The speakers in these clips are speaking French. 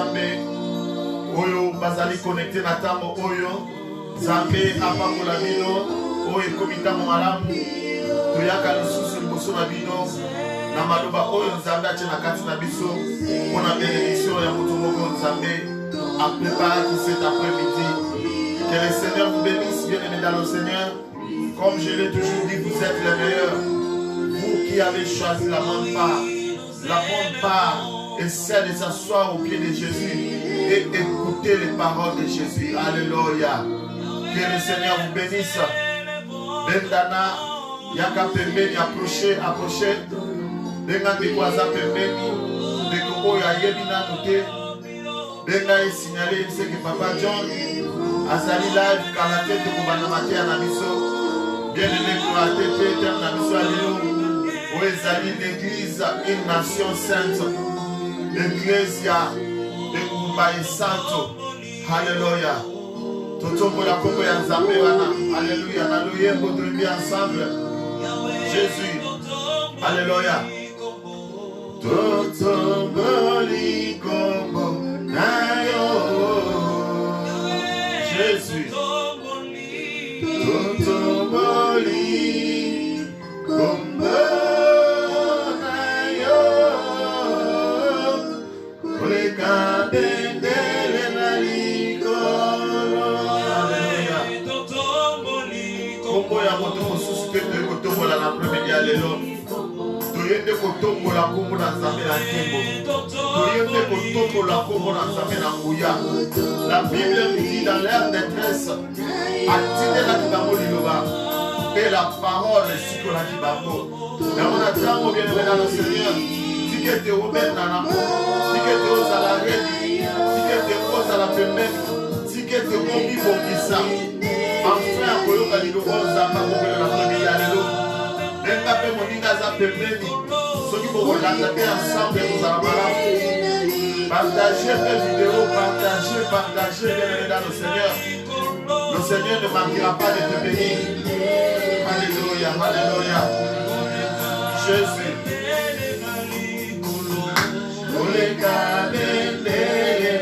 Nzambe oyo bazali connecté na tango oyo Nzambe apakola bino oyo komita malamu toyaka lisusu liboso na bino na maloba oyo Nzambe atie na kati na biso mpona bénédiction ya moto moko Nzambe a préparé cet après-midi. Que le Seigneur vous bénisse, bien-aimés dans le Seigneur. Comme je l'ai toujours dit, vous êtes les meilleurs. Vous qui avez choisi la bonne part est celle de s'asseoir au pied de Jésus et écouter les paroles de Jésus. Alléluia. Que le Seigneur vous bénisse. Bendana, yaka pembeni, approchez. Benga dekwaza pembeni, deko ya yebina nute. Benga signalé, c'est que Papa John Azali live kalate de Kobanamate Anamiso. Bien-aimé pour la tête, Anamiso Alilo. Où Azali l'église, une nation sainte. L'église de Kumbaye Santo. Alléluia. Totombo la Kombo ya Nzambe wana. Alléluia. Alléluia. Nous ensemble. Jésus. Alléluia. Totombo li Kombo nayo. Jésus, Totomoli, Kombo nayo, Koleka bendele na likolo. Kombo ya moto mosusu te kotombola na premier lelo. Toyende kotombola kombo na Nzambe na nkembo. Toyende kotombola kombo na Nzambe na nguya. La Bible nous dit dans l'air détresse, attendez la kibango liloba et la parole est si qu'on a kibango. Mais on a tant bien aimé dans le Seigneur. Si que tu es au ben nana, si que tu es aux salariés, si que tu es aux à la pembeni, si que tu es au bibo kisa. Enfin, koyo kalilo zamba koyo la famille alelo. Nenga pe moninga za pembeni. Soki boko landabe ensemble nous allons partagez mes vidéos, partagez dans le Seigneur. Le Seigneur ne manquera pas de te bénir. Alléluia, alléluia. Jésus. Koleka bendele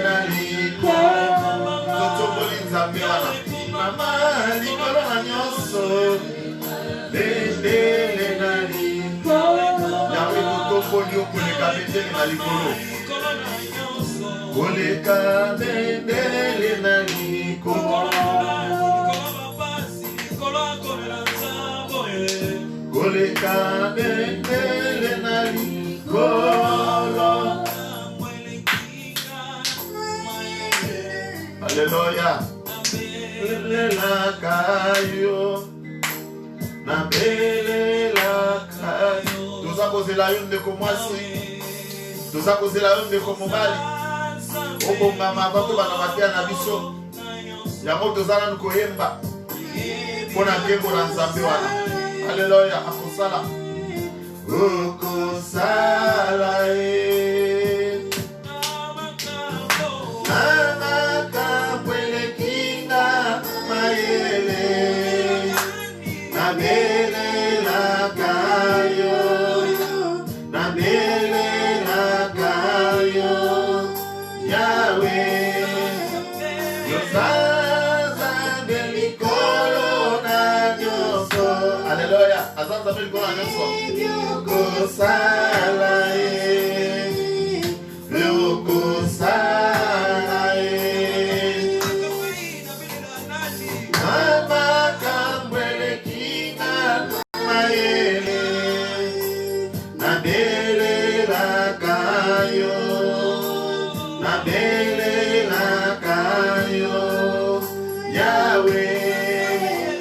na likolo, koleka bendele na likolo. Alléluia. Belela kayo, na belela kayo. Toza kozela yo ndeko mwasi, toza kozela yo ndeko mobali. Obongama bato bana batia na biso yango tozala nkoyemba mpona nkembo na Nzambe wana. Alléluia. Akosala okosala amakambo elekinga mayele nabelelaka yo, nabelelaka yo Yahweh, yozaza belikolo na nyoso. Alléluia. Azaza belikolo na nyoso. Kosala kosala amakambo elekinga mayele nabelelaka yo, nabelelaka yo Yahweh,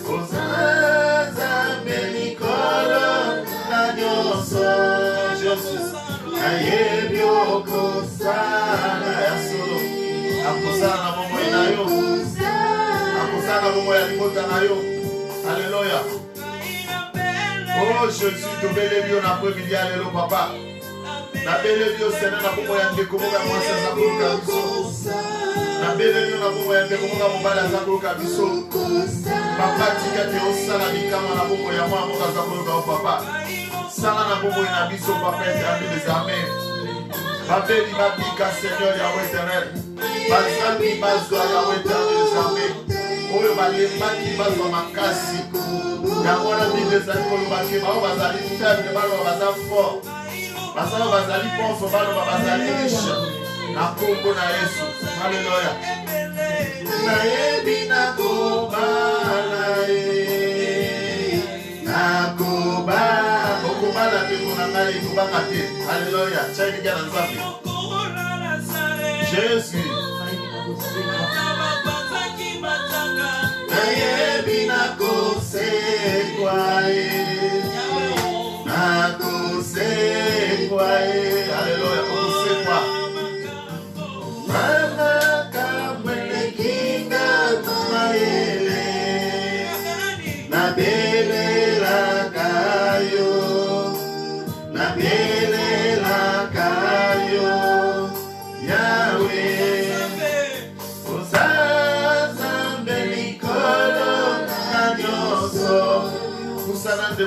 ozaza belikolo na nyoso. Jesus, ayebi okosala ya solo, akosala na momo na yo, akosala na momo ya libota na yo. Alléluia. Oh Jésus, tobeleli yo na après-midi alelo papa. Na beleli yo Seigneur na momo ya ndeko moka mwasi aza koluka biso. Na beleli yo na momo ya ndeko moka mobali aza koluka biso. Papa tika te osala likama na momo ya mwa moka aza koluka o papa. Sala na momo na biso papa ete ambi les amen. Babeli Babika, Seigneur Yahweh éternel. Bazali Bazwa Yahweh éternel, Zambé. Oyo Balembaki Bazwa Makasi. Yahweh Bible Zali Kolobaki, Bao Bazali faible, Bao Bazali fort. Bazali Bazali pauvre, Bao Bazali riche. Na Kongo na Yesu. Alléluia. Nayebi nakoba nakoba okoba na beko na ngai kobanga te. Alléluia. Tchai biga na Nzambe. Jésus. Nayebi nakosekwa nakosekwa. Alléluia. Nakosekwa.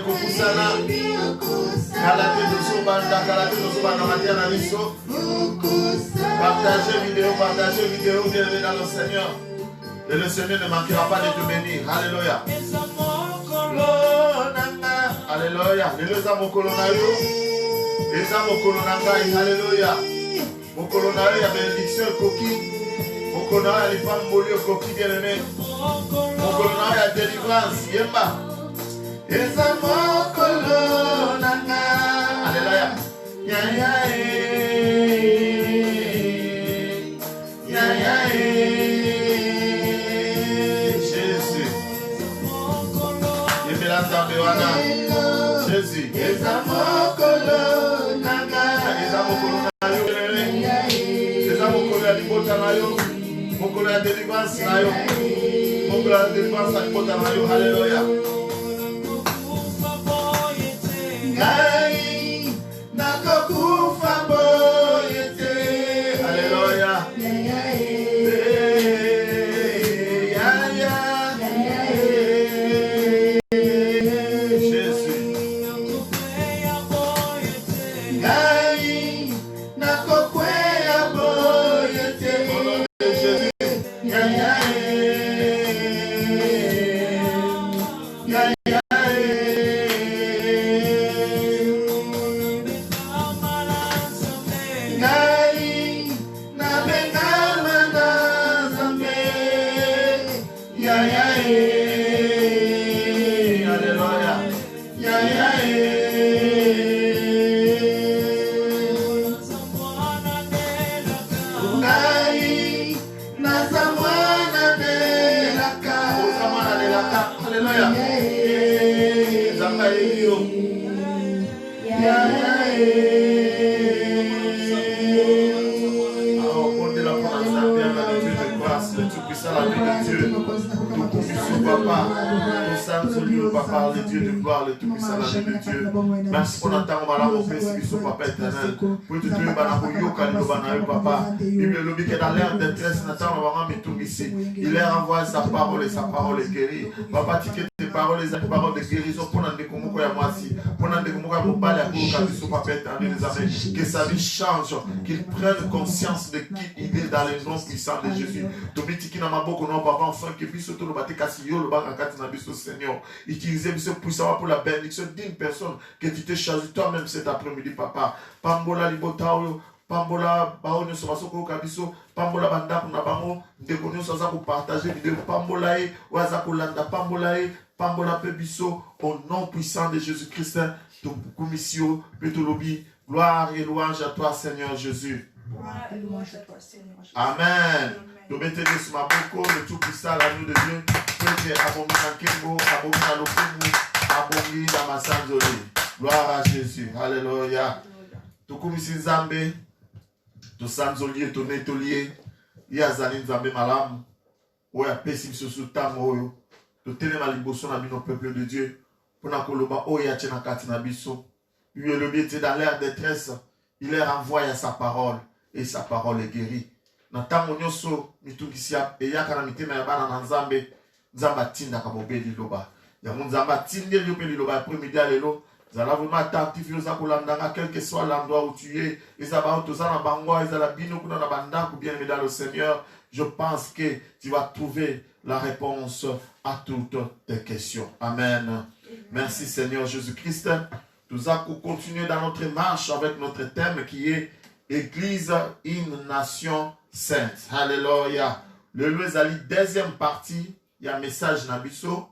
Kusana kalate doso banda matin na biso. Partagez vidéo, bienvenue dans le Seigneur. Et le Seigneur ne manquera pas de te bénir. Alléluia. Alléluia. Les amokolo na yo. Les amokolo na ngai. Alléluia. Mokolo na yo ya bénédiction koki. Mokolo na yo ya femme molio koki bien-aimé. Mokolo na yo ya délivrance. Yemba. Ezamokolo nanga. Alléluia. Ya ya Jésus. Yemela Nzambe wana. Jésus. Ezamokolo nanga. Ezamokolo na yo. Ezamokolo ya libota na yo. Mokolo ya délivrance na yo. Mokolo ya délivrance na libota na yo. Alléluia. Ngai nakokufa boyete. Alléluia. Jésus. Ngai nakokwea boyete. Jésus. Papa, le Dieu de gloire, le tout-puissant, la vie de Dieu. Merci pour notre temps, on va la refaire, si Papa éternel. Pour te tuer, papa. Bible le dit que dans l'air de détresse, on va rendre ici. Il a envoyé sa parole et sa parole est guérie. Papa, tu tes paroles, les paroles de guérison pour nous découvrir moi aussi. Pour nous découvrir mon balai à Papa éternel, que sa vie change, qu'il prenne conscience de qui il est dans les noms puissants de Jésus. Domiti n'a pas beaucoup, non, papa, enfin, que puisse tout le bâtir, Cassio, le bac à Katinabis au Seigneur. Utilisez ce puissant pour la bénédiction d'une personne que tu t'es choisi toi-même cet après-midi, papa. Pambola libotao, Pambola baonyo somasoko kabiso, Pambola banda kuna bango, ndekonyo soza pour partager vidéo, Pambola e, waza kolanda, Pambola e, Pambola pebiso, au nom puissant de Jésus-Christ, ton commission, Petolobi, gloire et louange à toi, Seigneur Jésus. Gloire et louange à toi, Seigneur Jésus. Amen. Nous mettons ce maboko, le tout puissant, l'agneau de Dieu. Faites abomi nankembo, abomi nalokemu, abomi damasanzoli. Gloire à Jésus. Alléluia. Tout comme ici Nzambe, tout sanzolier, tout netolier, yazali Nzambe malam, oya pesim sous tango, tout téléma liboso na bino peuple de Dieu, pour na koloba oya tchena katina biso. Lui est le biais dans l'air de détresse, il leur envoie sa parole et sa parole est guérie. Natango nyoso mitungisia eyaka na mitema ya bana na Nzambe, Nzamba tinda kabobeli loba. Ya Nzamba tinde liopeli loba après midi lelo, Zala vraiment attentif yoza kulandanga quel que soit l'endroit où tu es. Isaba otoza na bangwa, isala bino kuna na bandaku bien aimé dans le Seigneur. Je pense que tu vas trouver la réponse à toutes tes questions. Amen. Merci Seigneur Jésus-Christ. Nous allons continuer dans notre marche avec notre thème qui est Église, une nation sainte. Alléluia. Le Louisali, deuxième partie, il y a un message Nabiso.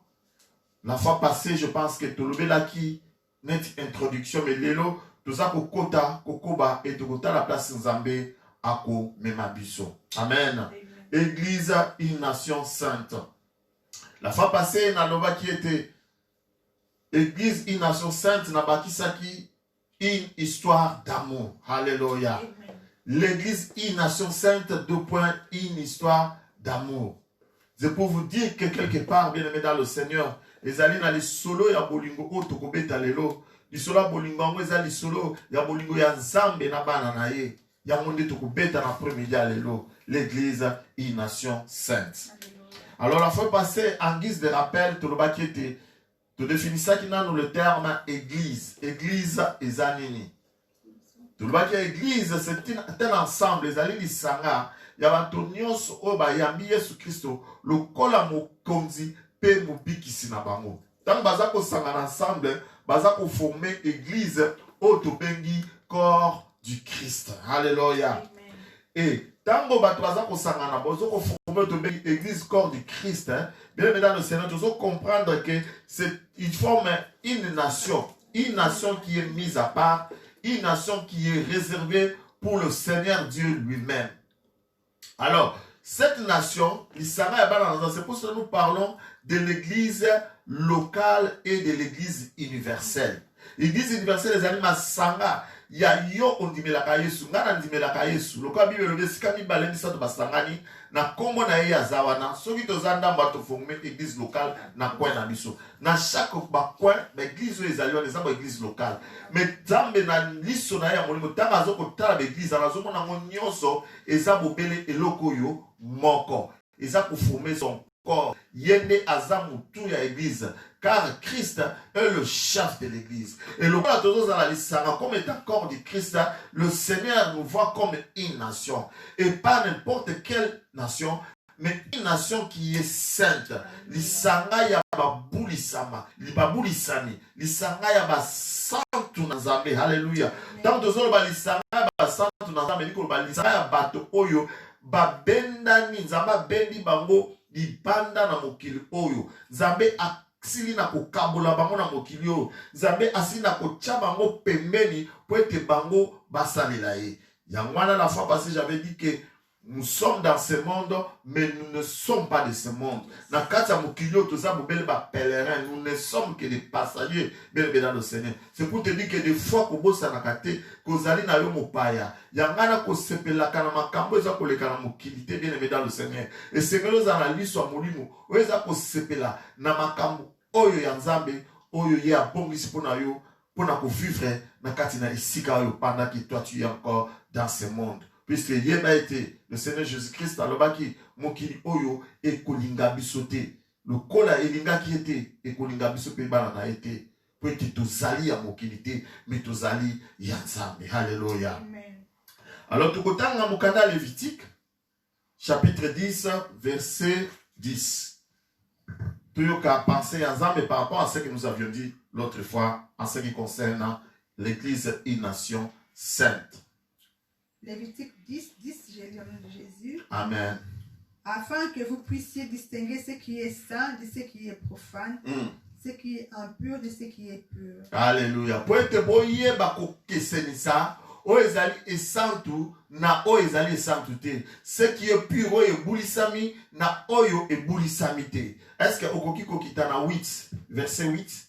La fois passée, je pense que tout le monde qui net introduction, mais l'élo, tout ça, Kokota, Kokoba, et tout la place Nzambé, Ako, Memabiso. Amen. Église, une nation sainte. La fois passée, Naloba qui était Église, une nation sainte, Nabakisaki, une histoire d'amour. Alléluia. L'église, une nation sainte, une histoire d'amour. C'est pour vous dire que quelque part, bien aimé dans le Seigneur, les alliés dans les solos, il y a bolingo, otokobeta lelo. Les solos, bolingo, il y a les solos, il y a bolingo, il y a Nzambe, na bananaye. Il y a monde tokobeta na premier lelo. L'église, une nation sainte. Alors, la fois passée, en guise de rappel, tout le bas qui était, tu définis ça qui n'a le terme église. Église et zanini. Tout le bas qui est église, c'est un ensemble. Les alliés, les sanga. Il y a un tournios, oba, yambi Yesu Christo, le kola mo konzi, pe mo bikisi na bango. Tant bazako sanga ensemble, bazako former église, otobengi, corps du Christ. Alléluia. Et tant que bazako sanga na bazako former otobengi église, corps du Christ, bien évidemment le Seigneur, tu dois comprendre que il forme une nation qui est mise à part, une nation qui est réservée pour le Seigneur Dieu lui-même. Alors, cette nation, c'est pour ça que nous parlons de l'église locale et de l'église universelle. L'église universelle, les animaux sanga, il y a yo on dit la kayesu, ngana dit la kayesu. Le cas bible le sikami baleni sa to basangani na kombo na ya zawana. Soki to zanda mbato former église locale na coin na biso. Na chaque coin, l'église les alliés les église locale. Mais zambe na liso na ya molimo tanga zo ko tala l'église na zo mona nyonso ezabo bele eloko yo moko. Ezako former son corps yende azamu tout ya église. Car Christ est le chef de l'église. Et le roi de comme étant corps du Christ, le Seigneur nous voit comme une nation. Et pas n'importe quelle nation, mais une nation qui est sainte. L'isanga ya babulisama, libabulisani, l'isanga ya basantu nazambe. Alléluia. Tant de gens l'isanga ya basantu nazambe, l'isanga ya bato oyo, babenda ni nzamba bendi bango, libanda na mokili oyo. Zambe a sili na kokabola bango na mokili oyo. Nzambe asili na kotia bango pembeni po ete bango basalela ye. Yangwana la fois passée j'avais dit que nous sommes dans ce monde mais nous ne sommes pas de ce monde. Na kati mokili oyo toza bobele ba pèlerin, nous ne sommes que des passagers bien dans le Seigneur. C'est pour te dire que des fois kobosa na kate kozali na yo mopaya. Yangana ko sepelaka na makambo eza koleka na mokili te bien dans le Seigneur. Et Seigneur oza na liso molimo, oza ko sepela na makambo oyo ya Nzambe oyo ye abongisi pona yo pona ko vivre na kati na isika oyo pendant que toi tu es encore dans ce monde. Puisque yeba été le Seigneur Jésus-Christ alobaki mokili oyo ekolinga bisote. Le kola elinga qui était ekolinga bisote bana na été. Pour que tozali ya mokili te mais tozali ya Nzambe. Alléluia. Amen. Alors tukotanga mokanda Lévitique chapitre 10 verset 10. Toujours qu'à penser ensemble par rapport à ce que nous avions dit l'autre fois en ce qui concerne l'église et nation sainte. Lévitique 10, 10, j'ai lu au nom de Jésus. Amen. Afin que vous puissiez distinguer ce qui est saint de ce qui est profane, ce qui est impur de ce qui est pur. Alléluia. Pour être boye bako kesenisa, o ezali esantu na o ezali esantu te. Ce qui est pur o ebulisami na oyo ebulisami te. Est-ce que okoki kokita na 8 verset 8?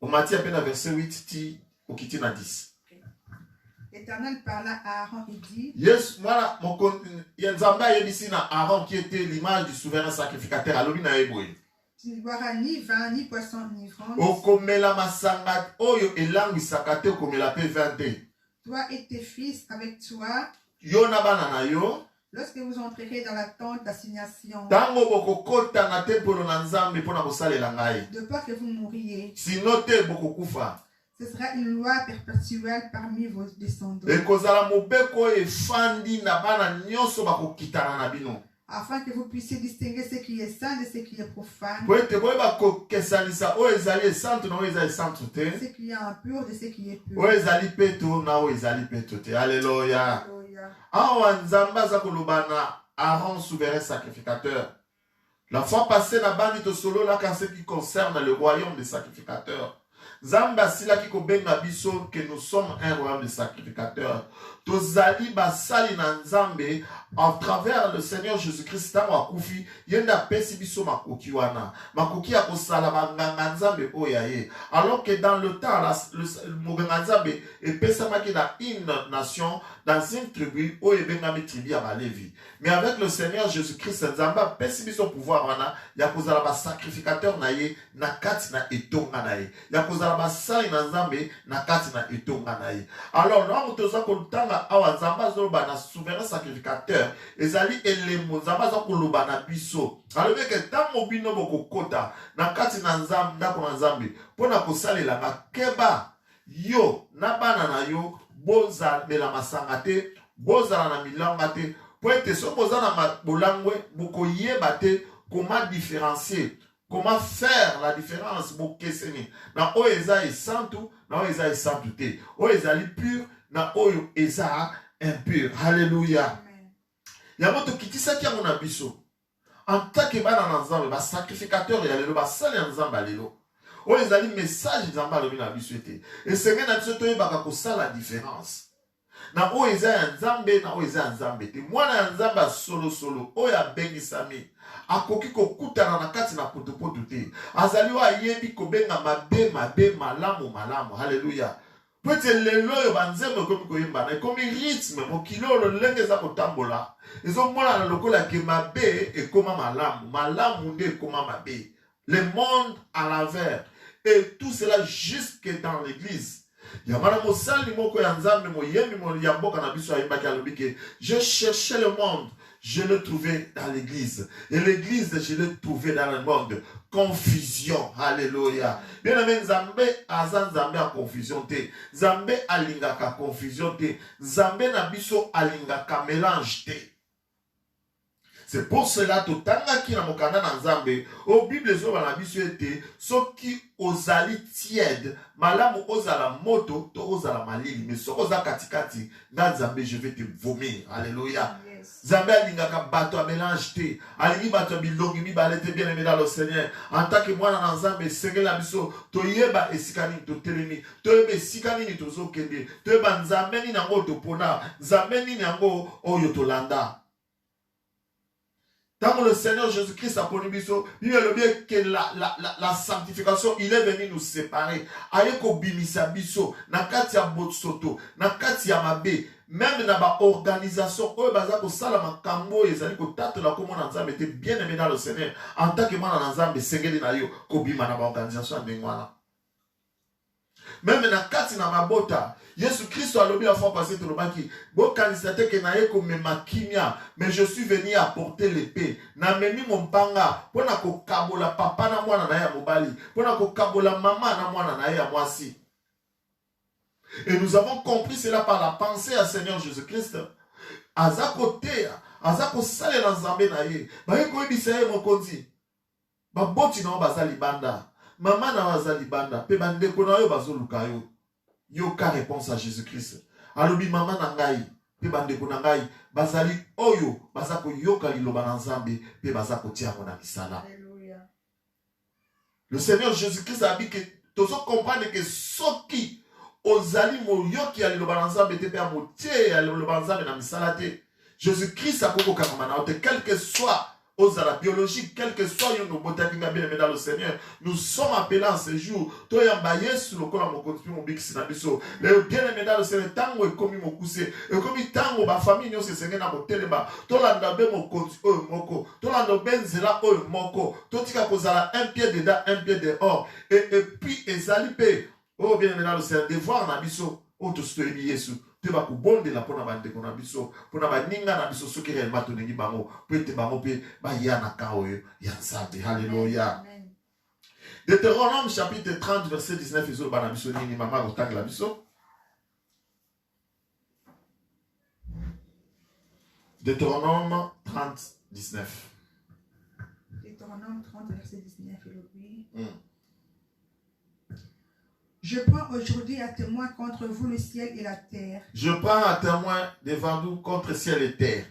Au Matthieu à verset 8 ti okiti na 10. L'Éternel parla à Aaron et dit: Yes, voilà mon Nzamba yebisi na Aaron qui était l'image du souverain sacrificateur alobi na eboye. Tu ne boiras ni vin, ni poisson, ni viande. Okomela masanga oyo elangwisaka te okomela pe vin te. Toi et tes fils avec toi. Yo na bana na yo. Lorsque vous entrerez dans la tente d'assignation, tango bokokota na tempelo na Nzambe mpona kosalela ngai, de peur que vous mouriez, sino te bokokufa. ce sera une loi perpétuelle parmi vos descendants, Ekozala mobeko efandi na bana nyonso bakokitana na bino, afin que vous puissiez distinguer ce qui est saint de ce qui est profane, po ete boyeba kokesanisa oyo ezali esantu na oyo ezali santu te, ce qui est impur de ce qui est pur. oyo ezali peto na oyo ezali peto te. Alléluia. Alléluia. Awa Nzambe aza koloba na Aaron, souverain sacrificateur. La fois passée, na bandi to solo là en ce qui concerne le royaume des sacrificateurs. Zamba sila ki kobenga biso que nous sommes un royaume de sacrificateurs. Tozali basali na Nzambe à travers le Seigneur Jésus-Christ tango akufi yenda pesi biso makoki wana. Makoki ya kosala banganga Nzambe oyaye. Alors que dans le temps le muganga Nzambe epesamaki na une nation, dans une tribu oyo ebengami tribu ya Balevi. Mais avec le Seigneur Jésus-Christ Nzamba pesi biso pouvoir wana ya kozala ba sacrificateur na ye na kati na etonga na ye. Ya kozala basali na Nzambe na kati na etonga na ye. Alors là toza kolutanga awa Nzamba zoloba na souverain sacrificateur ezali elemo Nzamba za koloba na biso. Alors que tango bino bokokota na kati na Nzambe ndako na Nzambe pona kosalela makeba yo na bana na yo bozala masanga te, bozala na milanga te, po ete so bozala na bolangwe bokoyeba te comment différencier, comment faire la différence bokeseni na oyo eza esantu na oyo eza esantu te, oyo ezali pur na oyo eza impur. Alléluia. Yango tokitisaki yango na biso en tant que bana na Nzambe ba sacrificateur ya lelo basali ya Nzambe lelo oyo ezali message Nzambe alobi na biso ete esenge na biso toyebaka kosala la différence na oyo eza ya Nzambe na oyo eza ya Nzambe te. Mwana ya Nzambe solo oyo abengisami akoki kokutana na kati na potopoto te, azali oyo ayebi kobenga mabe malamu. Haleluya. Po ete lelo oyo banzembo ekomi koyembana ekomi rythme mokili oyo lolenge eza kotambola ezomonana lokola ke mabe ekoma malamu nde ekoma mabe. Le monde à l'envers. Et tout cela jusque dans l'église. Yamana mosali moko ya Nzambe moyembi mo ya mboka na biso ayimbaki alobi ke je cherchais le monde, je le trouvais dans l'église. Et l'église, je l'ai trouvé dans le monde. Confusion. Alléluia. Bien aimé, Nzambe aza Nzambe a confusion te. Nzambe alingaka confusion te. Nzambe na biso alingaka mélange te. C'est pour cela que tangaki na mokanda na Nzambe au Bible zo bana biso ete soki ozali tiède malamu ozala moto to ozala malili mais so oza katikati na Nzambe je vais te vomir. Alléluia. Nzambe alingaka bato a mélange te, alingi bato bilongi mibale te. Bien aimé dans le Seigneur, en tant que mwana na Nzambe sengela biso toyeba esika nini totelemi, toyeba esika nini tozokende, toyeba Nzambe nini yango topona, Nzambe nini yango oyo tolanda. Tant que le Seigneur Jésus-Christ a connu biso, il est le bien que la sanctification, il est venu nous séparer. Ayeko bimisa biso, na kati ya botsoto, na kati ya mabe, même na ba organisation, oyo baza ko sala makambo ezali ko tatela ko mona Nzambe était bien aimé dans le Seigneur. En tant que mwana na Nzambe sengeli na yo ko bima na ba organisation ndengwana. Même na kati na mabota, Jésus Christ a lobby la fois passée tout le baki. Bon candidaté que na yeko mema kimia, mais je suis venu apporter l'épée. Na memi mon panga, pona ko kabola papa na mwana na ya mobali, pona ko kabola mama na mwana na ya mwasi. Et nous avons compris cela par la pensée à Seigneur Jésus-Christ. Azako te, azako sale na Nzambe na ye. Ba yeko ebisa ye mokonzi. Ba boti na bazali banda. Maman na bazali banda, pe bandeko na yo bazoluka yo. Yoka réponse à Jésus-Christ. Alobi maman na ngai, pe bandeko na ngai, bazali oyo, bazako yoka liloba na Nzambe, pe bazako tia na misala. Alléluia. Le Seigneur Jésus-Christ a dit que tous comprendre que soki ozali mo yoki ya liloba na Nzambe te pe amotie ya liloba na Nzambe na misala te. Jésus-Christ a koko kamana te, quel que soit aux la biologie, quel que soit nos botaniques bien dans le Seigneur, nous sommes appelés en ce jour. Toi yambaye sur le corps mon continue mon big sinabiso. Le bien aimé dans le Seigneur tango et comme mon coussé et comme tango ma famille nous se sengé na boteleba. Toi landa be mon continue moko. Toi landa benzela o moko. Toi tika kozala un pied dedans, un pied dehors. Et puis ezali pe. Oh bien aimé dans le Seigneur devoir na biso. Oh tout ce Yesu. te bakubondela mpona bandeko na biso mpona baninga na biso soki réellement tolingi bango po ete bango mpe baya na ka oyo ya nzambe. Halleluya. Deutéronome chapitre 30 verset 19 ezoloba na biso nini mama kotangela biso? Deutéronome 30 19. Deutéronome 30 verset 19 et le Je prends aujourd'hui à témoin contre vous le ciel et la terre. Je prends à témoin devant nous contre ciel et terre.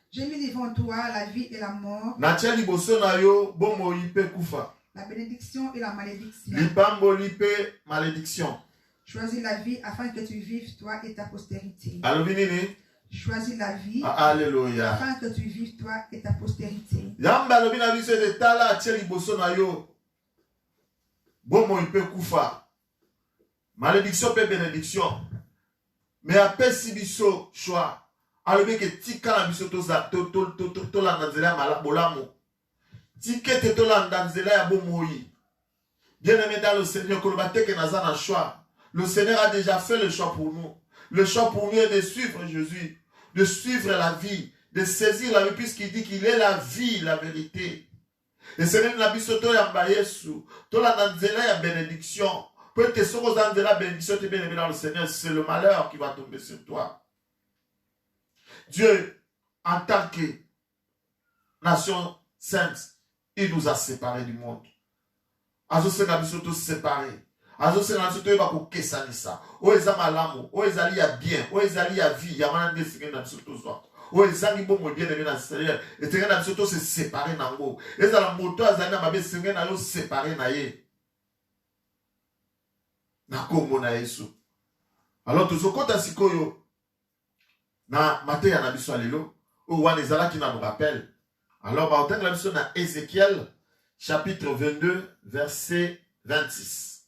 J'ai mis devant toi la vie et la mort, Natia liboso na yo bomoi pe kufa. la bénédiction et la malédiction. Lipamboli pe malédiction. Choisis la vie afin que tu vives toi et ta postérité. Alobi nini? Choisis la vie Alléluia. afin que tu vives toi et ta postérité. Yamba alobi na biso de tala atia liboso na yo bomoi pe kufa. Malédiction pe bénédiction. Mais après si biso choix. Alobi ke tika na biso to la nzela mala bolamo. Tikete to la nzela ya bomoi. Bien-aimé dans le Seigneur, kolobate ke naza na choix. Le Seigneur a déjà fait le choix pour nous. Le choix pour nous est de suivre Jésus, de suivre la vie, de saisir la vie puisqu'il dit qu'il est la vie, la vérité. Et c'est même la biso to ya mbayesu, to la nzela ya bénédiction. Peut-être que dans la bénédiction, tu es bien-aimé dans le Seigneur, c'est le malheur qui va tomber sur toi. Dieu, en tant que nation sainte, il nous a séparés du monde. Azo se na biso tous séparés. Azo se na biso to yeba ko kesanisa. O eza malamu, o ezali ya bien, o ezali ya vie, ya wana ndesinga na biso tous wa. O ezali bomo bien-aimé dans le Seigneur. Et tenga na biso tous se séparer nango. Ezala moto azali na mabe singa na yo séparer na ye. Na kombo na Yesu. Alors tozokota sikoyo na Mateya na biso alelo o wana ezalaki na nous rappelle. Alors ba otanga biso na Ézéchiel chapitre 22 verset 26.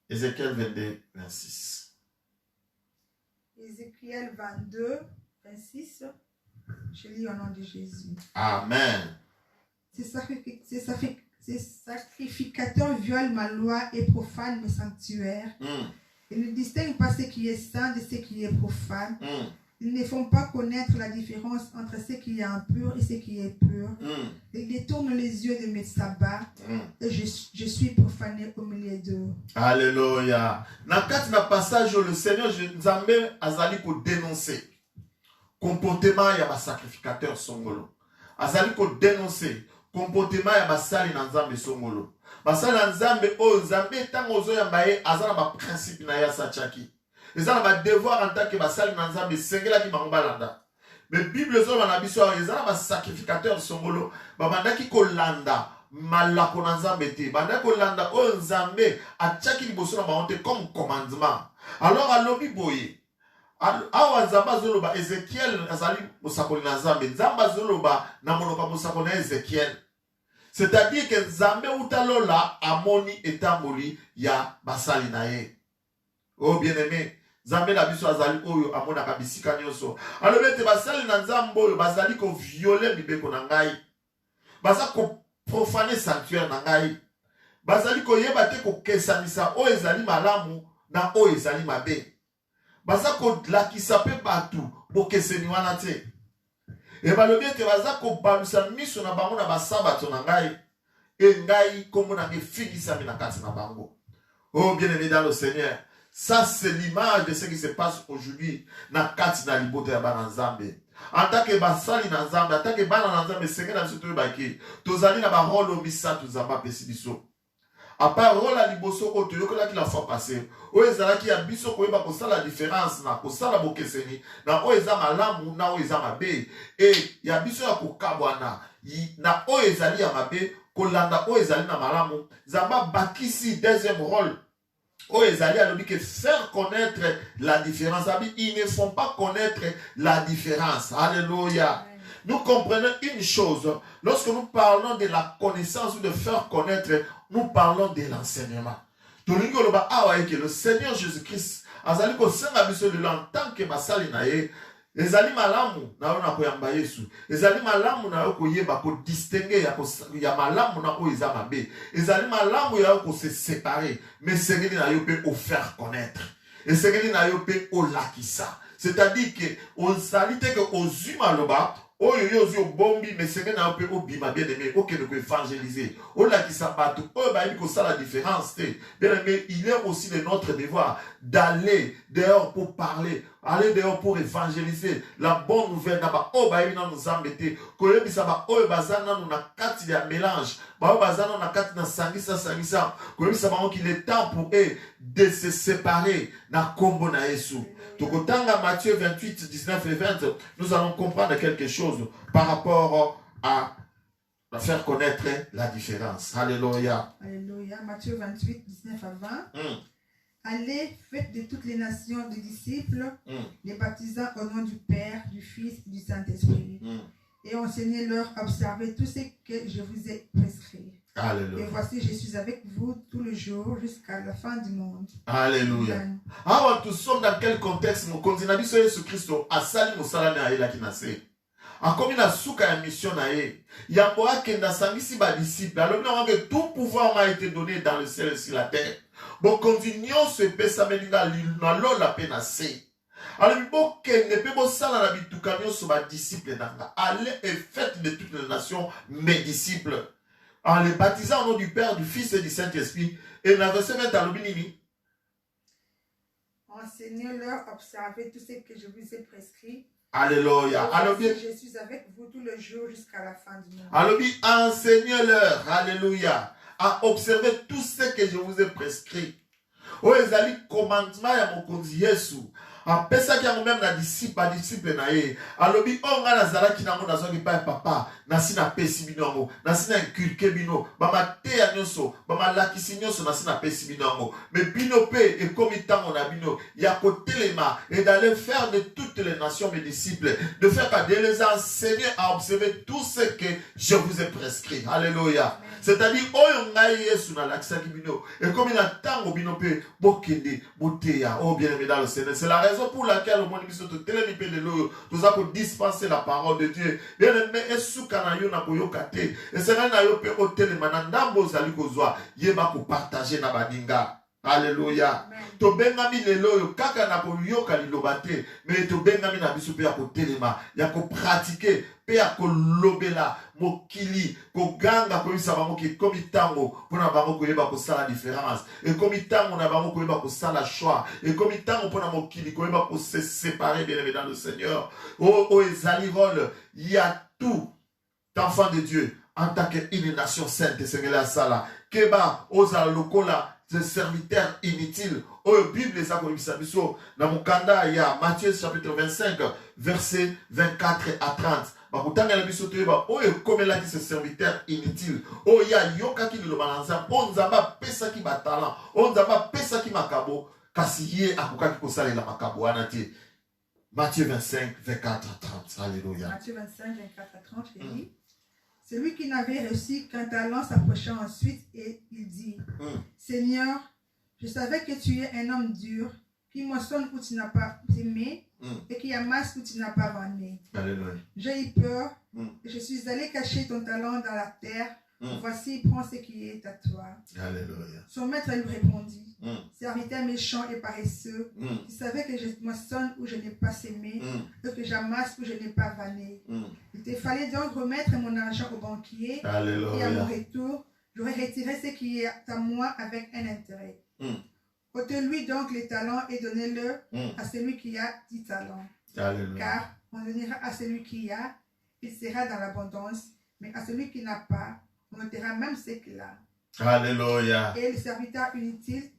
Ézéchiel 22 26. Ézéchiel 22 26. Je lis au nom de Jésus. Amen. Ces sacrificateurs violent ma loi et profanent mes sanctuaires. Ils ne distinguent pas ce qui est saint de ce qui est profane. Ils ne font pas connaître la différence entre ce qui est impur et ce qui est pur. Ils détournent les yeux de mes sabbats et je suis profané au milieu d'eux. Alléluia. Dans le passage, le Seigneur Nzambe azali ko dénoncer comportement ya ba sacrificateur songolo. Azali ko dénoncer comportement ya basali na Nzambe songolo. Basali na Nzambe o Nzambe tango zo ya mbaye azala ba principe na ya sachaki. Ezala ba devoir en tant que basali na Nzambe sengela ki bango balanda. Mais Bible zo na biso ezala ba sacrificateur songolo ba bandaki ko landa malako na Nzambe te. Bandaki ko landa o Nzambe achaki liboso na bango te comme commandement. Alors alobi boye awa Nzamba zoloba Ézéchiel azali mosakoli na Nzambe. Nzamba zoloba na monoko mosakoli na Ézéchiel. C'est-à-dire que Nzambe utalola amoni etamboli ya basali na ye. Oh bien-aimé, Nzambe na biso azali oyo amona kabisika nyonso. Alors bete basali na Nzambe oyo bazali ko violer mibeko na ngai. Baza ko profaner sanctuaire na ngai. Bazali ko yeba te ko kesanisa o ezali malamu na o ezali mabe. Baza ko lakisa pe batu bokeseni wana te. Et balobi te baza ko balusa miso na bango na basabato na ngai. Et ngai komo na ngefingisa mina kati na bango. Oh bien-aimé dans le Seigneur, ça c'est l'image de ce qui se passe aujourd'hui na kati na liboto ya bana Nzambe. En tant que basali na Nzambe, en tant que bana na Nzambe senge na biso to baki, tozali na ba rôle misatu Nzamba pesi biso. À part rôle à liboso ko to yokola ki la fois passée. O ezala ki ya biso ko yeba ko sala différence na ko sala bokeseni na o eza malamu na o eza mabe. Et ya biso ya ko kabwana na o ezali ya mabe ko landa o ezali na malamu. Nzamba bakisi deuxième rôle. O ezali alobi que faire connaître la différence. Ils ne font pas connaître la différence. Alléluia. Nous comprenons une chose. Lorsque nous parlons de la connaissance ou de faire connaître, nous parlons de l'enseignement. Que le Seigneur Jésus-Christ, en tant que basali nae, ezali malamu na yo na koyamba Yesu. Ezali malamu na yo koyeba ko distinguer ya malamu na oyo eza mabe. Ezali malamu ya yo ko se séparer, mais sengeli na yo pe au faire connaître. Et sengeli na yo pe au lakisa. C'est-à-dire que on salite que ozuma loba oyo yozo bombi mais sengeli na yo pe obima bien aimé okende ko évangéliser. O lakisa bato oyo ba ko ça la différence te. Bien aimé, il est aussi de notre devoir d'aller dehors pour parler, aller dehors pour évangéliser la bonne nouvelle naba o ba yina nous embêter ko yebisa ba oyo bazana nous na kati ya mélange ba bazana na kati na sangisa ko yebisa ba qu'il est temps pour eux de se séparer na kombo na Yesu. Tokotanga Matthieu 28 19 et 20, nous allons comprendre quelque chose par rapport à faire connaître la différence. Alléluia. Alléluia. Matthieu 28 19 à 20. Allez, faites de toutes les nations des disciples, les baptisant au nom du Père, du Fils et du Saint-Esprit. Et enseignez-leur à observer tout ce que je vous ai prescrit. Alléluia. Et voici, je suis avec vous tout le jour jusqu'à la fin du monde. Alléluia. Alors, nous sommes dans quel contexte? Nous continuons à Jésus Christ à Salim au Salame à Ela qui naissait. En comme il a souka une mission à Ela. Il y a un qui n'a sangisi ba disciple. Alors, nous avons que tout pouvoir m'a été donné dans le ciel et sur la terre. Bon, continuons ce pesa meninga na lo la peine assez. Alors, il faut que ne peut pas ça la bitukanyo sur ma disciple nanga. Allez et faites de toutes les nations mes disciples. En les baptisant au nom du Père, du Fils et du Saint-Esprit. Et dans le verset 20 à l'obinini. Enseignez-leur à observer tout ce que je vous ai prescrit. Alléluia. Alors bien. Je suis avec vous tout le jour jusqu'à la fin du monde. Alors bien, enseignez-leur. Alléluia. À observer tout ce que je vous ai prescrit. Oh, ezali commandement ya mokonzi Yesu. Apesaki yango même na disciple na ye. Alobi onga nazalaki nango nazwaki pa papa, nasi na pesi bino yango, nasi na inculquer bino, bama teya nyonso, bama lakisi nyonso nasi na pesi bino yango. Mais bino pe ekomi tango na bino ya kotelema et d'aller faire de toutes les nations mes disciples, de faire de les enseigner à observer tout ce que je vous ai prescrit. Alléluia. C'est-à-dire oyo ngai Yesu na lakisaki bino, et comme il a tango bino pe bokende boteya. Oh bien-aimé dans le Seigneur, c'est la raison pour laquelle au moins nous avons dispensé la parole de Dieu. Bien aimé, et soukana yo na koyokate, et c'est là na yo pe hôtel manandambo zali kozwa, yeba ko partager na baninga. Alléluia. To bengami lelo yo kaka na koyoka liloba te, mais to bengami na biso pe ya ko telema, ya ko pratiquer, pe ya ko lobela mokili, ko ganga ko bisa bango ki komi tango, pona bango ko yeba ko sala différence, et komi tango na bango ko yeba ko sala choix, et komi tango pona mokili ko yeba ko se séparer bien dans le Seigneur. Oh ezali rôle, il y a tout d'enfant de Dieu en tant qu'une nation sainte, Seigneur la sala. Keba oza lokola des serviteurs inutiles. Oh, Bible les a biso na mukanda ya Matthieu chapitre 25 verset 24 à 30. Bakutanga na biso toyeba oh komela ki ces serviteurs inutiles. Oh ya yoka ki lo balanza onzamba pesa ki batala, onzamba pesa ki makabo kasi ye akukaki kosala la makabo anati. Matthieu 25 24 à 30. Alléluia. Matthieu 25 24 à 30 il dit celui qui n'avait reçu qu'un talent s'approcha ensuite et il dit Seigneur, je savais que tu es un homme dur, qui moissonne où tu n'as pas aimé et qui amasse où tu n'as pas vanné. J'ai eu peur et je suis allé cacher ton talent dans la terre. Voici, prends ce qui est à toi. Alléluia. Son maître lui répondit serviteur méchant et paresseux, tu savais que je moissonne où je n'ai pas sémé et que j'amasse où je n'ai pas vanné. Il te fallait donc remettre mon argent au banquier. Alléluia. Et à mon retour, j'aurais retiré ce qui est à moi avec un intérêt. Ôtez-lui donc les talents et donnez-le à celui qui a 10 talents. Alléluia. Car on donnera à celui qui a, il sera dans l'abondance, mais à celui qui n'a pas, on ôtera même ce qu'il a. Alléluia. Et les serviteurs inutiles,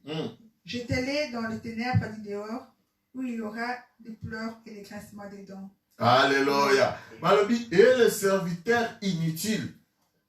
jetez-les dans les ténèbres du dehors, où il y aura des pleurs et des grincements des dents. Alléluia. Malobi, et les serviteurs inutiles,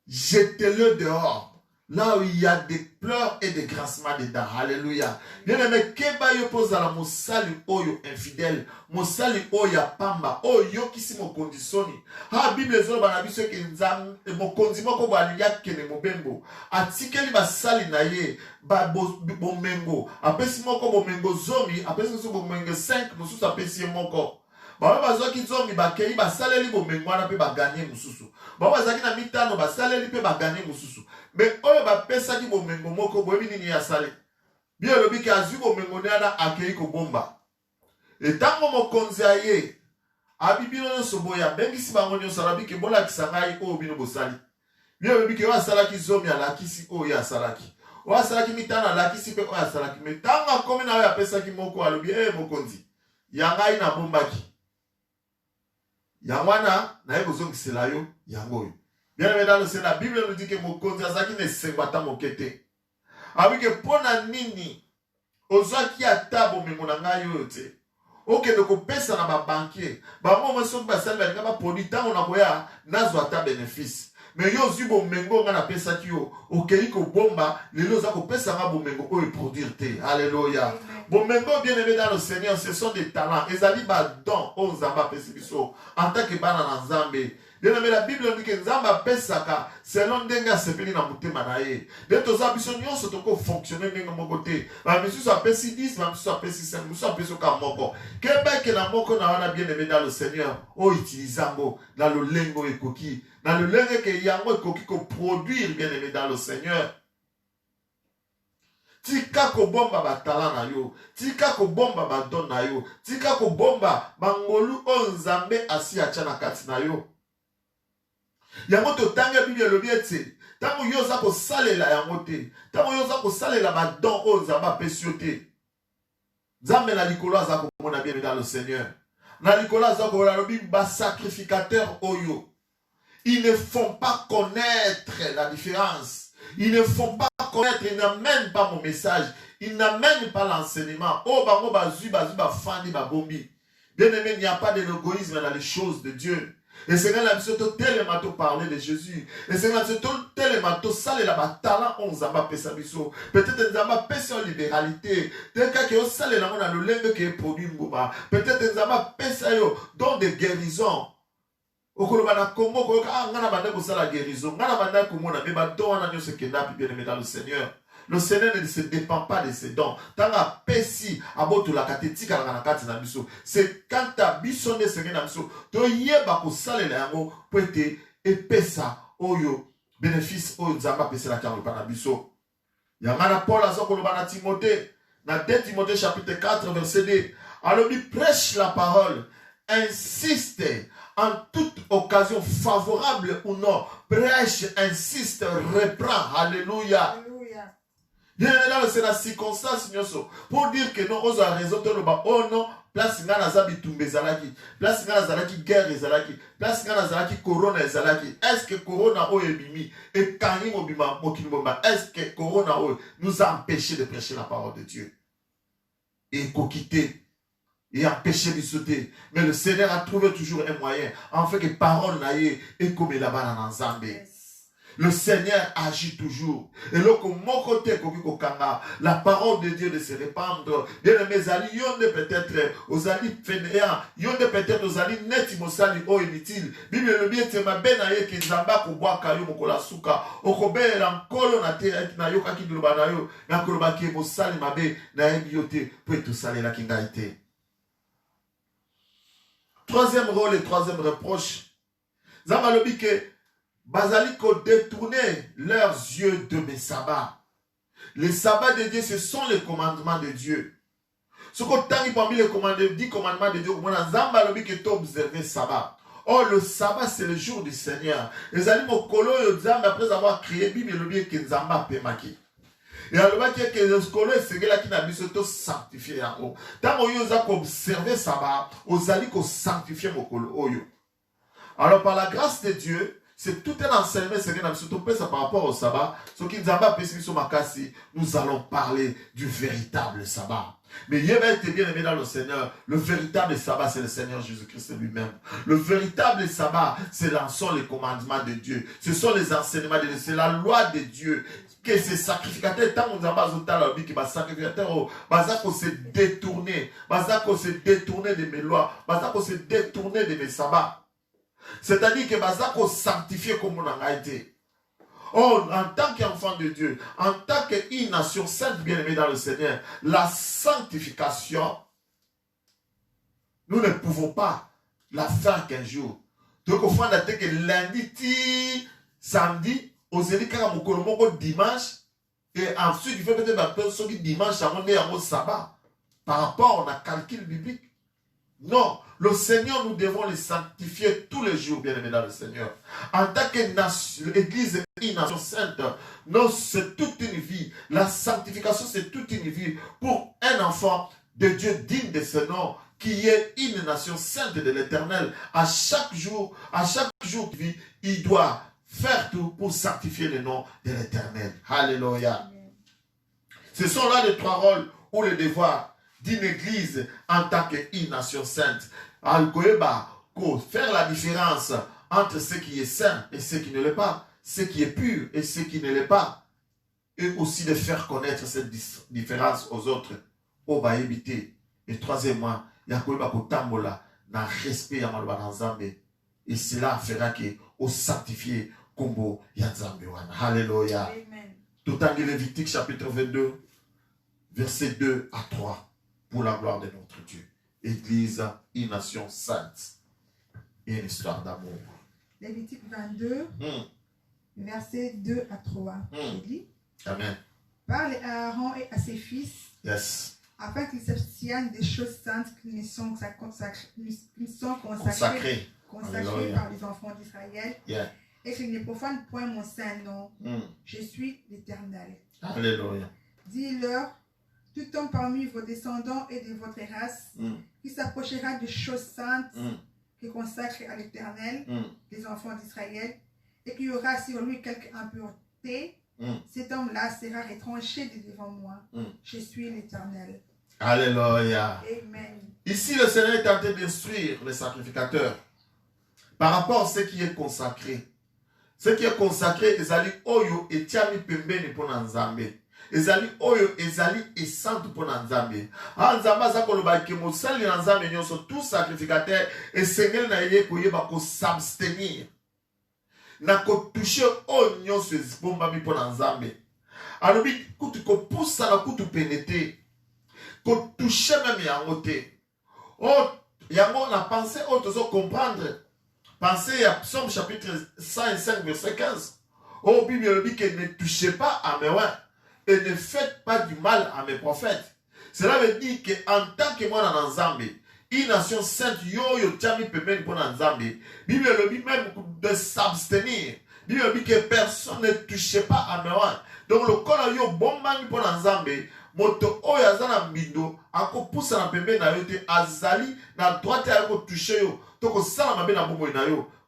jetez-le dehors. Là où il y a des pleurs et des grincements dedans. Alléluia. Bien aimé, keba yo posa la mosali oyo infidèle, mosali oyo pamba, oyo kisi mo kondisoni. Ha Bible zo bana biso ke nzam e mo kondimo ko ba liya kene mo bembo. Atikeli basali na ye ba bomengo. Apesi moko bomengo zomi, apesi so bomengo 5, mosusu apesi moko. Ba bazaki nzongi bakei basaleli bomengo wana pe baganye mususu. Ba bazaki na mitano basaleli pe baganye mususu. Mais oyo bapesaki bomengo moko boyebi nini ya sale. Bien lobi ki azwi bomengo nana akei ko bomba. Etango mokonzi aye abibino nyonso boya bengisi bango nyonso alabi ke bolakisa ngai oyo bino bosali. Bien lobi ke oyo asalaki zomi alakisi oyo asalaki. Oyo asalaki mitano alakisi pe oyo asalaki. Mais tango akomi na oyo apesaki moko alobi mokonzi yangai na bombaki. Yangwana na eko zongisela yo yango. Bien aimé dans le Seigneur, la Bible nous dit que mokonzi azaki ne sengwata mokete. Abi ke pona nini ozaki ata bomengo na ngai oyo te. Ok de kopesa na ba banquier. Ba mo so ba sala ba ngaba produit tango na koya nazo ata bénéfice. Mais yo zi bomengo nga na pesa ki yo. Ok ko bomba lelo za kopesa nga bomengo oyo produire te. Alléluia. Bomengo bien aimé dans le Seigneur, ce sont des talents. Ezali ba don o nzamba pesi biso en tant que bana na Nzambe. Mais la Bible dit que Nzamba pesaka selon ndenga sepeli na mutema na ye. De toza biso nyonso toko fonctionner ndenga moko te. Ba biso apesi 10, ba biso apesi 5, biso apesi ka moko. Kebeke na moko na wana bien aimé dans le Seigneur, o utilisango dans le lengo ekoki, dans le lengo ke yango ekoki ko produire bien aimé dans le Seigneur. Tika ko bomba ba talent na yo, tika ko bomba ba don na yo, tika ko bomba mangolu o Nzambe asi acha na kati na yo. Yango to tanga Bible lobi ete tango yo za ko salela yango te tango yo za ko salela ba don o Nzamba pesio te Nzambe na likolo za ko mona bien dans le Seigneur na likolo za ko lobi ba sacrificateur oyo ils ne font pas connaître la différence, ils ne font pas connaître, ils n'amènent pas mon message, ils n'amènent pas l'enseignement. Oh bango bazu ba fandi ba bombi. Bien aimé, il n'y a pas de l'égoïsme dans les choses de Dieu. Et c'est quand la mission tellement parler de Jésus. Et c'est quand la mission tellement salé la talent on zamba pesa biso. Peut-être nzamba pesa libéralité. Peut-être que salé la mona le lengue qui est produit mbuma. Peut-être nzamba pesa yo don de guérison. Okoloba na Congo ko ngana banda ko sala guérison. Ngana banda ko mona be ba don na nyoso kenda bien aimé dans le Seigneur. Le Seigneur ne se dépend pas de ses dons. Tanga pesi aboto la katetika na kati na biso. C'est quand ta biso ne senge na biso. To yeba ko sale la yango poete epesa oyo bénéfice oyo Nzamba pesa la kango na biso. Yangana Paul azoko loba na Timothée, na 2 Timothée chapitre 4 verset 2. Alors il prêche la parole, insiste en toute occasion favorable ou non. Prêche, insiste, reprend. Alléluia. Bien là, c'est la circonstance pour dire que non, on a raison de l'oba. Oh non, place nga na zabi tumbe zalaki, place nga na zalaki guerre zalaki, place nga na zalaki corona zalaki. Est-ce que corona o ebimi et kani mobima mokimba? Est-ce que corona o nous a empêché de prêcher la parole de Dieu et quitter et empêcher de sauter? Mais le Seigneur a trouvé toujours un moyen en fait que parole naie et comme là-bas dans Nzambe. Le Seigneur agit toujours. Et là, comme mon côté, la parole de Dieu de se répandre. Bien aimés, ali, yonde peut-être aux ali fainéants, yonde peut-être aux ali neti mosali o inutile. Bible le bien te ma benaye ki Nzamba ko bwa kayo mokola suka. Okobe la nkolo na te na yo kaki duloba na yo. Na koloba ki mosali mabe na ebiote pour tout saler la kingaite. Troisième rôle et troisième reproche. Nzamba lobi ke Bazali ko détourner leurs yeux de mes sabbats. Les sabbats de Dieu, ce sont les commandements de Dieu. Ce qu'on t'a parmi les 10 commandements de Dieu, on a Nzamba lobi que tu observes sabbat. Or, le sabbat, c'est le jour du Seigneur. Les animaux kolo et Nzamba, après avoir créé, Bible lobi que Nzamba pemaki. Et alors, que le kolo et Seigneur qui n'a pas besoin de sanctifier. Tant qu'on a observé sabbat, on a dit qu'on sanctifie mon kolo. Alors, par la grâce de Dieu, c'est tout un enseignement, c'est que par rapport au sabbat. Ce qui nous a nous allons parler du véritable sabbat. Mais il va être bien aimé dans le Seigneur. Le véritable sabbat, c'est le Seigneur Jésus-Christ lui-même. Le véritable sabbat, ce sont les commandements de Dieu. Ce sont les enseignements de Dieu. C'est la loi de Dieu. Que ces sacrificateurs, tant qu'on a dit que les sacrificateurs, ils se détourner. Ils se détourner de mes lois. Ils se détourner de mes sabbats. C'est-à-dire que Bazako sanctifié comme on a été. Oh, en tant qu'enfant de Dieu, en tant qu'une nation sainte bien-aimée dans le Seigneur, la sanctification, nous ne pouvons pas la fin qu'un jour. Donc, au fond, que lundi, samedi, aux élikas, mon dimanche, et ensuite, il faut peut-être la personne qui dimanche, on est en sabbat, par rapport à calcul biblique. Non, le Seigneur, nous devons le sanctifier tous les jours, bien aimé dans le Seigneur. En tant que l'Église est une nation sainte, non, c'est toute une vie. La sanctification, c'est toute une vie pour un enfant de Dieu digne de ce nom, qui est une nation sainte de l'Éternel. À chaque jour qu'il vit, il doit faire tout pour sanctifier le nom de l'Éternel. Alléluia. Ce sont là les 3 rôles ou les devoirs d'une église en tant qu'une nation sainte. Faire la différence entre ce qui est saint et ce qui ne l'est pas, ce qui est pur et ce qui ne l'est pas, et aussi de faire connaître cette différence aux autres. Et troisièmement, il y a un respect à Malbanzambe, et cela fera que au sanctifier Kombo Yanzambewana. Alléluia. Tout en Lévitique chapitre 22, versets 2 à 3. Pour la gloire de notre Dieu. Église, une nation sainte. Et une histoire d'amour. Lévitique 22, versets 2 à 3. Amen. Parle à Aaron et à ses fils, afin qu'ils s'abstiennent des choses saintes qui ne sont consacrées par les enfants d'Israël, et qu'ils ne profanent point mon saint nom. Je suis l'Éternel. Alléluia. Dis-leur, tout homme parmi vos descendants et de votre race qui s'approchera de choses saintes qui consacrent à l'Éternel, les enfants d'Israël, et qu'il y aura sur lui quelque impureté, cet homme-là sera retranché de devant moi. Je suis l'Éternel. Alléluia. Amen. Ici, le Seigneur est en train d'instruire les sacrificateurs par rapport à ce qui est consacré. Ce qui est consacré, ezali oyo etiami pembeni pona nzambe. Ezali oyo ezali esante pona nzambe. Nzambe aza koloba ke mosali na nzambe nyonso tout sacrificateur esengeli na ye koyeba ko s'abstenir na kotouche oyo nyonso ezibombami pona nzambe. Alobi kutu kopusa na kutu pene te, kotouche même yango te. Oh, yango na pensée oyo tozo comprendre. Pensez à Psaume chapitre 105, verset 15. Oh, Bible dit que ne touchez pas à mes rois et ne faites pas du mal à mes prophètes. Cela veut dire qu'en tant que moi dans Nzambe, une nation sainte, yo tiami pemeni pour Nzambe, Bible dit même de s'abstenir. Bible dit que personne ne touchait pas à mes rois. Donc le corps yo bombani pour Nzambe, moto oyo azana mbindo, ako poussa na pembe na yote azali na droite ako toucher yo.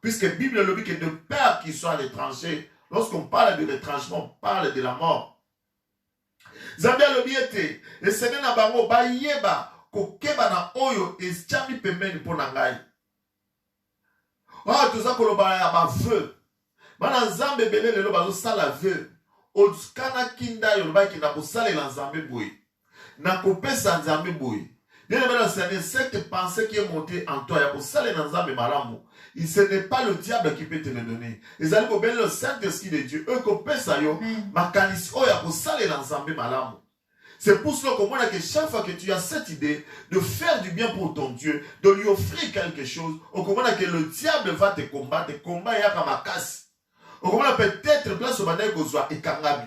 Puisque la Bible le dit que de père qui soit à l'étranger, lorsqu'on parle de l'étrangement, on parle de la mort. Zambia le biete, et c'est na bango ba yeba ko keba na oyo estiami pembeni pona ngai. Ah, tout ça ko lo ba ya ba vœu. Bana Nzambe belé le lo ba zo sala vœu. Oskana kinda yo ba ki na ko sala la Nzambe boy. Na ko pesa Nzambe boy. Bien aimé, cette pensée qui est montée en toi, ce n'est pas le diable qui peut te le donner. Les amis, le Saint-Esprit de Dieu, eux, c'est pour cela que chaque fois que tu as cette idée de faire du bien pour ton Dieu, de lui offrir quelque chose, que le diable va te combattre, peut-être place au banal Gozwa et Kangami.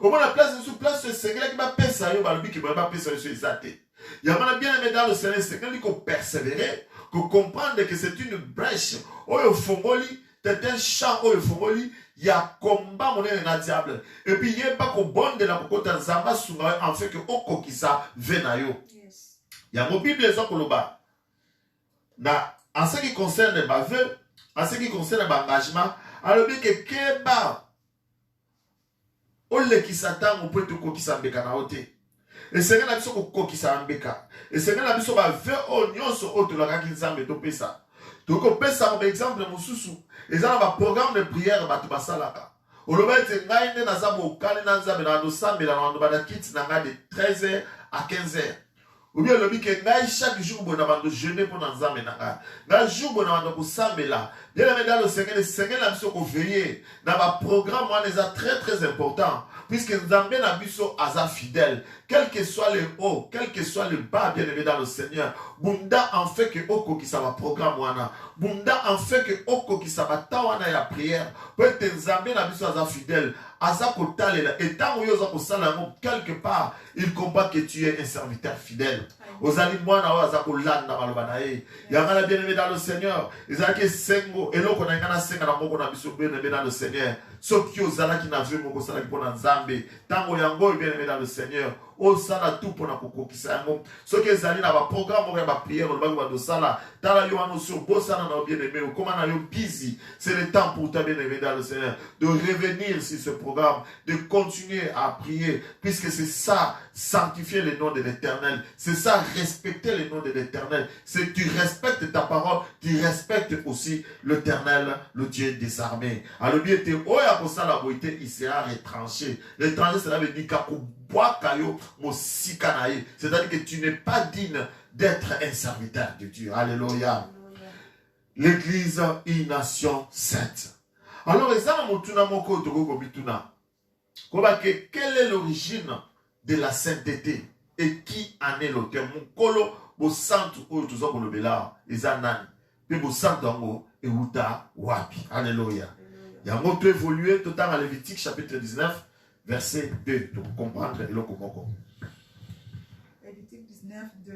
Au moins la place sous place ce Seigneur qui va payer ça, il va pas payer ça sur les athées. Il y a bien aimé dans le Seigneur, c'est quelqu'un qui persévérer, qui comprendre que c'est une brèche. Au Fongoli, c'est un champ au Fongoli, il y a combat mon na diable. Et puis il n'y a pas qu'au bon de la côte en Zamba Soumaï, en fait que au Kokisa Venayo. Il y a mon Bible les Okoloba. En ce qui concerne les baveux, en ce qui concerne l'engagement, alors bien que Keba, Ole qui s'attend, on peut te Kokisa Bekanaote. Et c'est là que vous qui s'embeka. Et c'est là que vous avez au nyonso autre la qui s'embête au pesa. Donc on peut ça par exemple mon sousou. Et ça va programme de prière batu basalaka. On le met ngaine na zabo kale na nzabe na dosambe na ndo bana kits na ngade 13h à 15h. Ou bien le dit que ngai chaque jour bona bando jeûner pour na nzambe na nga. Na jour bona bando ko sambela. Bien aimé dans le Seigneur la biso ko veiller. Na ba programme on les a très très important. puisque Nzambe na biso aza fidèle, quel que soit le haut, quel que soit le bas, bien aimé dans le Seigneur, Bunda en fait que oko qui ça va programme wana, Bunda en fait que oko qui ça va tawana ya prière, peut-être Nzambe na biso aza fidèle, aza kotalela, et tant que yoza kosala quelque part, il combat que tu es un serviteur fidèle. Ozali mwana wa aza kolanda maloba na ye. Yangana bien aimé dans le Seigneur, ezalaki sengo, eloko na ngana senga na moko na biso bien aimé dans le Seigneur. Soki ozalaki na vie moko salaki pona Nzambe, tango yango bien aimé dans le Seigneur. Osala tout pona kokokisa yango. Soki ezali na ba programme ya ba prière olobaki ba dosala, tala yo wana sur bosana na bien aimé, comment na yo busy. C'est le temps pour toi bien aimé dans le Seigneur de revenir sur ce programme, de continuer à prier, puisque c'est ça, sanctifier le nom de l'Éternel. C'est ça, respecter le nom de l'Éternel. C'est tu respectes ta parole, tu respectes aussi l'Éternel, le Dieu des armées. Alors bien te oya kosala boité, il sera retranché. Retranché, cela veut dire c'est-à-dire que tu n'es pas digne d'être un serviteur de Dieu. Alléluia. L'église, une nation sainte. Alors, quelle est l'origine de la sainteté et qui en est l'auteur? Mukolo, bo santu oyo tuzo kolobela ezanani. Pe bo santu ango euta wapi. Alléluia. Yango to évoluer tout dans Lévitique chapitre 19 verset 2 pour comprendre le komoko. Lévitique 19 2.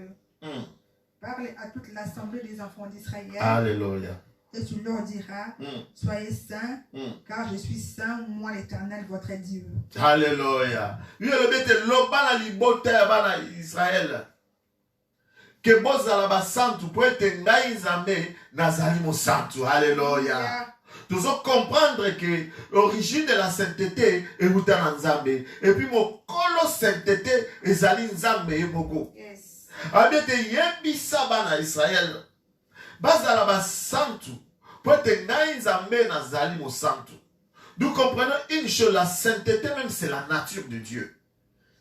Parle à toute l'assemblée des enfants d'Israël. Alléluia. Et tu leur diras, soyez saints, car je suis saint, moi l'Éternel, votre Dieu. Alléluia. Israël. Que bozala ba santu pour être ngai nzambe nazali mo santu. Alléluia. Nous devons comprendre que l'origine de la sainteté est dans Nzambe. Et puis mon kolo sainteté est zali Nzambe et beaucoup. Yes. Abete yembi sabana Israël. Bazala ba santu. Pote ngai Nzambe na zali mo santu. Nous comprenons une chose, la sainteté même c'est la nature de Dieu.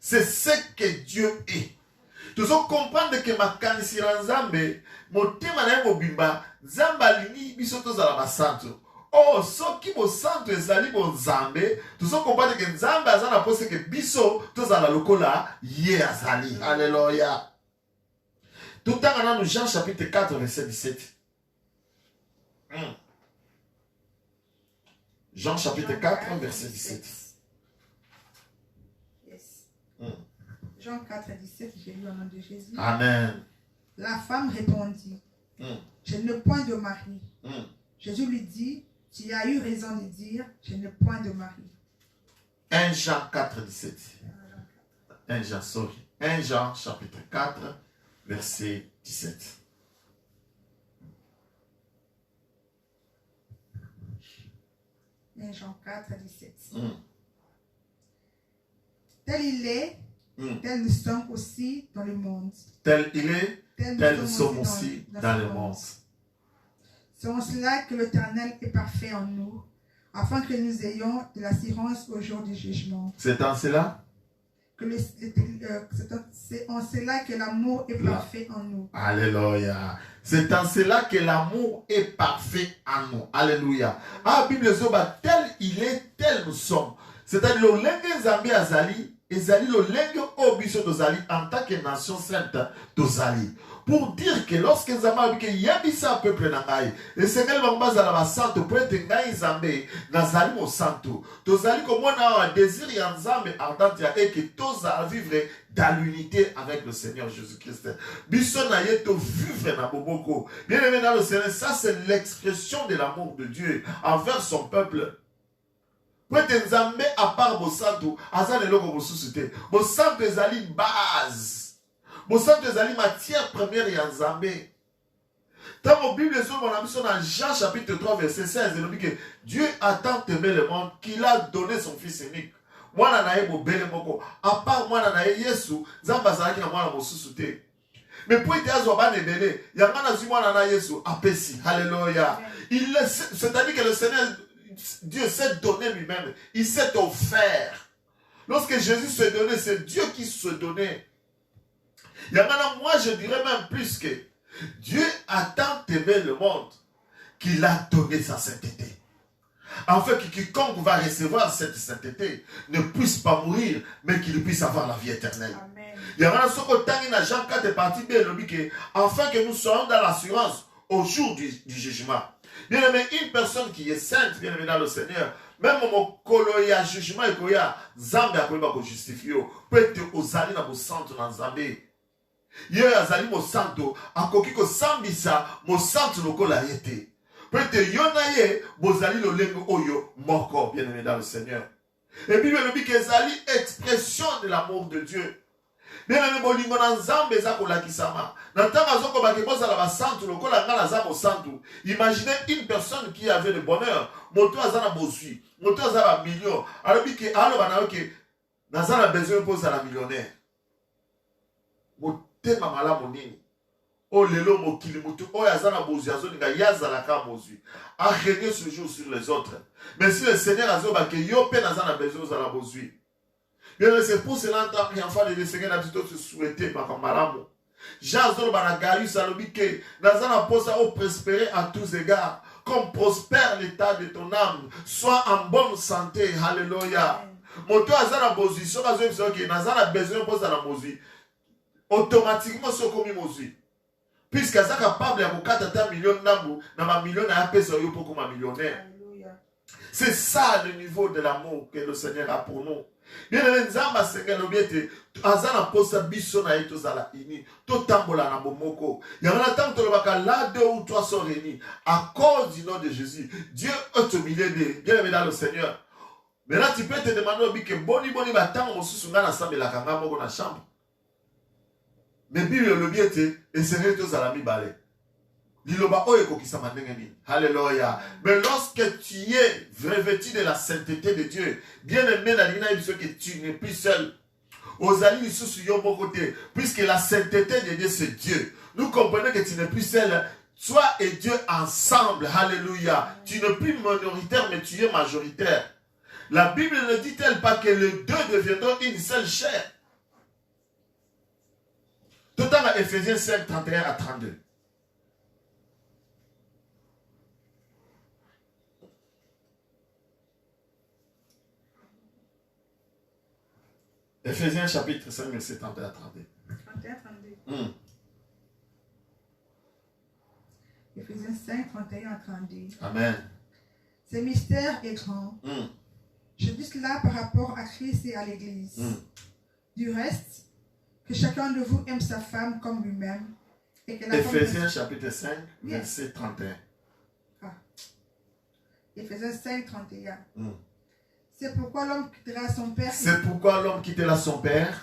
C'est ce que Dieu est. Nous devons comprendre que ma kanisira Nzambe, mon tema na mobimba, Nzamba lini bisoto zala ba santu. Oh, soki bo santo ezali bo Nzambe, tuzo comprendre que Nzambe azana pose que biso tozala lokola ye azali. Alléluia. Tout à l'heure, Jean chapitre 4 verset 17. Jean chapitre 4 verset 17. Yes. Jean 4 17, j'ai lu au nom de Jésus. Amen. La femme répondit, je n'ai point de mari. Jésus lui dit, tu as eu raison de dire, je n'ai point de mari. 1 Jean 4, 17. 1 Jean chapitre 4, verset 17. Jean 4, 17. Tel il est, tel nous sommes aussi dans le monde. Tel il est, tel nous sommes aussi dans le monde. C'est en cela que l'Éternel est parfait en nous, afin que nous ayons de l'assurance au jour du jugement. C'est en cela c'est en cela que l'amour est parfait en nous. Alléluia. C'est en cela que l'amour est parfait en nous. Alléluia. Ah, Bible zoba, tel il est, tel nous sommes. C'est-à-dire, le lenge Nzambe azali, ezali le lenge obiso dozali, en tant que nation sainte dozali. Pour dire que lorsque Nzambe a dit que yabisa peuple nangai, et Seigneur Bamba zala ba santo pour être ngai Nzambe nazali mo santo. Tozali comme on a un désir ya Nzambe ardent et que toza vivre dans l'unité avec le Seigneur Jésus-Christ. Biso na yeto vivre na boboko. Bien aimé dans le Seigneur, ça c'est l'expression de l'amour de Dieu envers son peuple. Pour être Nzambe à part bo santo, azali loko bo suscité. Bo santo ezali base. Bon, ça, c'est la matière première et en Nzambe. Dans la Bible, dans Jean chapitre 3, verset 16, il dit que Dieu a tant aimé le monde qu'il a donné son Fils unique. Moi, je suis belle moko. À part moi, je suis Yesu, Nzamba zaki na moi na mosusute. Mais pour être azoba nebele, il y a un moi na Yesu apesi. Alléluia. C'est-à-dire que le Seigneur, Dieu s'est donné lui-même. Il s'est offert. Lorsque Jésus se donnait, c'est Dieu qui se donnait. Moi, je dirais même plus que Dieu a tant aimé le monde qu'il a donné sa sainteté. afin que quiconque va recevoir cette sainteté ne puisse pas mourir, mais qu'il puisse avoir la vie éternelle. Amen. Il y aura ce côté dans Jean 4 partie B, afin que nous soyons dans l'assurance au jour du jugement. Bien aimé, une personne qui est sainte, bien aimé dans le Seigneur, même mon koloya jugement et koya Zambé a koyeba justifié, peut-être aux alliés dans le centre dans Zambé. Hier azali mo santo akoki ko sambisa mo santo lokola yete. Peut-être yonaye bozali lo lengo oyo moko, bien aimé dans le Seigneur. Et puis le dit que ezali expression de l'amour de Dieu. Bien aimé bolingo na Nzambe za kolakisama. Na tanga zoko bakeboza la basantu lokola ngala za mo santu. Imaginez une personne qui avait le bonheur, moto azana bozui, moto azana million. Alors dit que alo bana que nazana besoin poza la millionnaire. Motema malamu nini? O lelo mokili mutu o yazana bozui azoninga yazala ka bozui. A régner ce jour sur les autres. Mais si le Seigneur azo ba que yo pe nazana besoin za la bozui. Bien, c'est pour cela que l'enfant de Seigneur a plutôt se souhaité par Malamu. Jazol Banagarius a l'objet que Nazana posa au prospérer à tous égards. Comme prospère l'état de ton âme, sois en bonne santé. Alléluia. Moto Azana Bozi, so que Nazana besoin de la Bozi. Automatiquement, c'est comme Mozi. Puisqu'il est capable de 4 millions d'âmes, dans ma million à peser pour comme un millionnaire. C'est ça le niveau de l'amour que le Seigneur a pour nous. Bien aimé, Nzamba Seigneur l'objectif, Azana posa biso na eto zala ini, to tambola na bomoko. Il y en a tant que là 2 ou 3 sont réunis à cause du nom de Jésus. Dieu est au milieu de bien aimé dans le Seigneur. Maintenant tu peux te demander que boni batang mosusu ngana sambe la kanga moko na chambre. Mais Bible l'objectif et Seigneur to zala mi balé. Alléluia. Mais lorsque tu es revêtu de la sainteté de Dieu, bien aimé, que tu n'es plus seul. Aux alliés sous yon bon côté, puisque la sainteté de Dieu c'est Dieu. Nous comprenons que tu n'es plus seul. Toi et Dieu ensemble. Alléluia. Tu n'es plus minoritaire, mais tu es majoritaire. La Bible ne dit-elle pas que les deux deviendront une seule chair? Tout à Ephésiens 5, 31 à 32. Ephésiens chapitre 5, verset 31 à 32. 31 32. Ephésiens 5, 31 à 32. Amen. Ce mystère est grand. Je dis cela par rapport à Christ et à l'Église. Du reste, que chacun de vous aime sa femme comme lui-même. Ephésiens chapitre 5, verset 31. Ephésiens 5, 31. C'est pourquoi l'homme quittera son père. C'est pourquoi l'homme quittera son père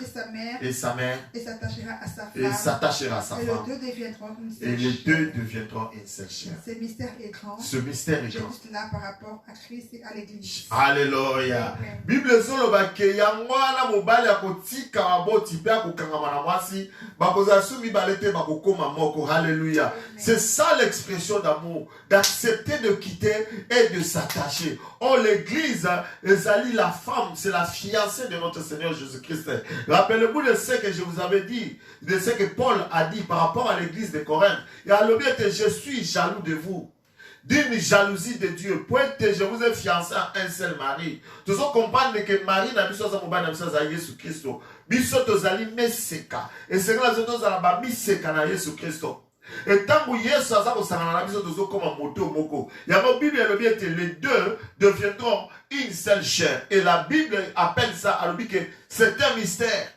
et sa mère. Et s'attachera à sa femme. Et s'attachera à sa femme. Et les deux deviendront une seule chair. Et les deux deviendront une seule chair. Ce mystère est grand. Ce mystère est grand. Je dis cela par rapport à Christ et à l'Église. Alléluia. Bible zoloba ke yangwana mobali akotika maboti pe akokangama na mwasi bakoza sumi balete bakokoma moko. Alléluia. C'est ça l'expression d'amour, d'accepter de quitter et de s'attacher. Oh, l'Église, la femme, c'est la fiancée de notre Seigneur Jésus-Christ. Rappelez-vous de ce que je vous avais dit, de ce que Paul a dit par rapport à l'église de Corinthe. Et à l'objet, je suis jaloux de vous. D'une jalousie de Dieu. Pointe, je vous ai fiancé à un seul mari. Tous ceux comprennent que Marie n'a pas besoin de Jésus-Christ. Biso tozali meseka. Et c'est là que nous avons meseka na Jésus-Christ. Et tant que Yesu a ça na biso tozo comme moto moko. Ya la Bible elle dit les deux deviendront une seule chair. Et la Bible appelle ça à l'objet que c'est un mystère.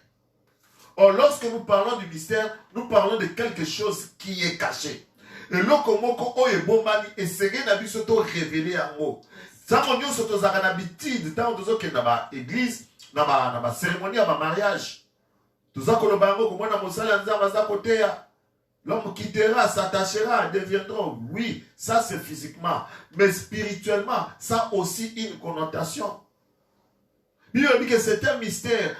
Or lorsque nous parlons du mystère, nous parlons de quelque chose qui est caché. Et lokomoko oye bomani et sege na biso to révéler en haut. Ça mon Dieu soto za na bitide tant tozo ke na ba église na ba cérémonie ba mariage. Toza koloba ngo ko mona mosala nzamba za koteya. L'homme quittera, s'attachera, deviendra. Oui, ça c'est physiquement. Mais spirituellement, ça a aussi une connotation. Il dit que c'est un mystère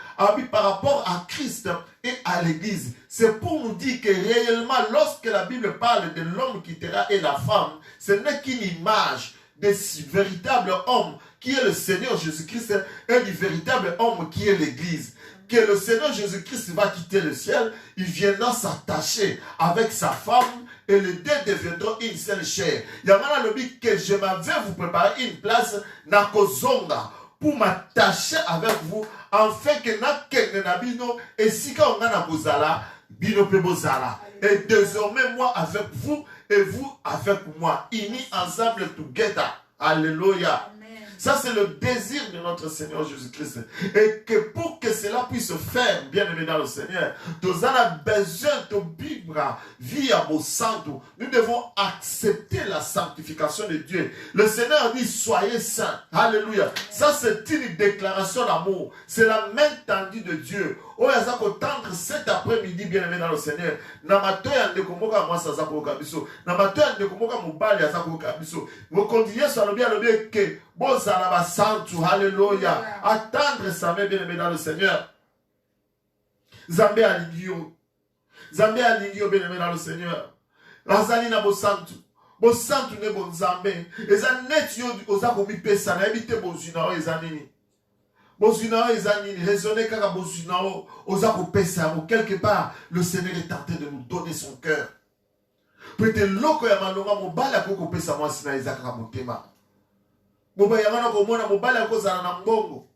par rapport à Christ et à l'Église. C'est pour nous dire que réellement, lorsque la Bible parle de l'homme qui quittera et la femme, ce n'est qu'une image de ce véritable homme qui est le Seigneur Jésus-Christ et du véritable homme qui est l'Église. Que le Seigneur Jésus-Christ va quitter le ciel, il viendra s'attacher avec sa femme et les deux deviendront une seule chair. Yamana le dit que je m'avais vous préparer une place na kozonga pour m'attacher avec vous, afin que na kende na bino et si ka on na bozala bino pe bozala. Et désormais moi avec vous et vous avec moi, unis ensemble together. Alléluia. Ça, c'est le désir de notre Seigneur Jésus-Christ. Et que pour que cela puisse se faire, bien aimé dans le Seigneur, nous avons besoin de vivre via vos santos. Nous devons accepter la sanctification de Dieu. Le Seigneur dit, soyez saints. Alléluia. Ça, c'est une déclaration d'amour. C'est la main tendue de Dieu. Oh, il y a tendre cet après-midi, bien aimé dans le Seigneur. Namato ya ndekomoka moi ça pour kabiso. Namato ya ndekomoka mobali ya pour kabiso. Vous continuez sur le bien que bon ça la santu. Alléluia. Attendre sa main, bien aimé dans le Seigneur. Zambé aligio. Zambé aligio, bien aimé dans le Seigneur. Razali na bo santu. Bo santu ne bon Zambé. Eza net yo oza komi pesa na ebite bo zina o eza nini. Bozunao ezanini, raisonner kaka bozunao, oza pesa, quelque part, le Seigneur est tenté de nous donner son cœur. Peut-être loko ya malonga mobala koko pesa moi sina ezaka motema. Boba ya ngana ko mona mobala ko zana na mbongo.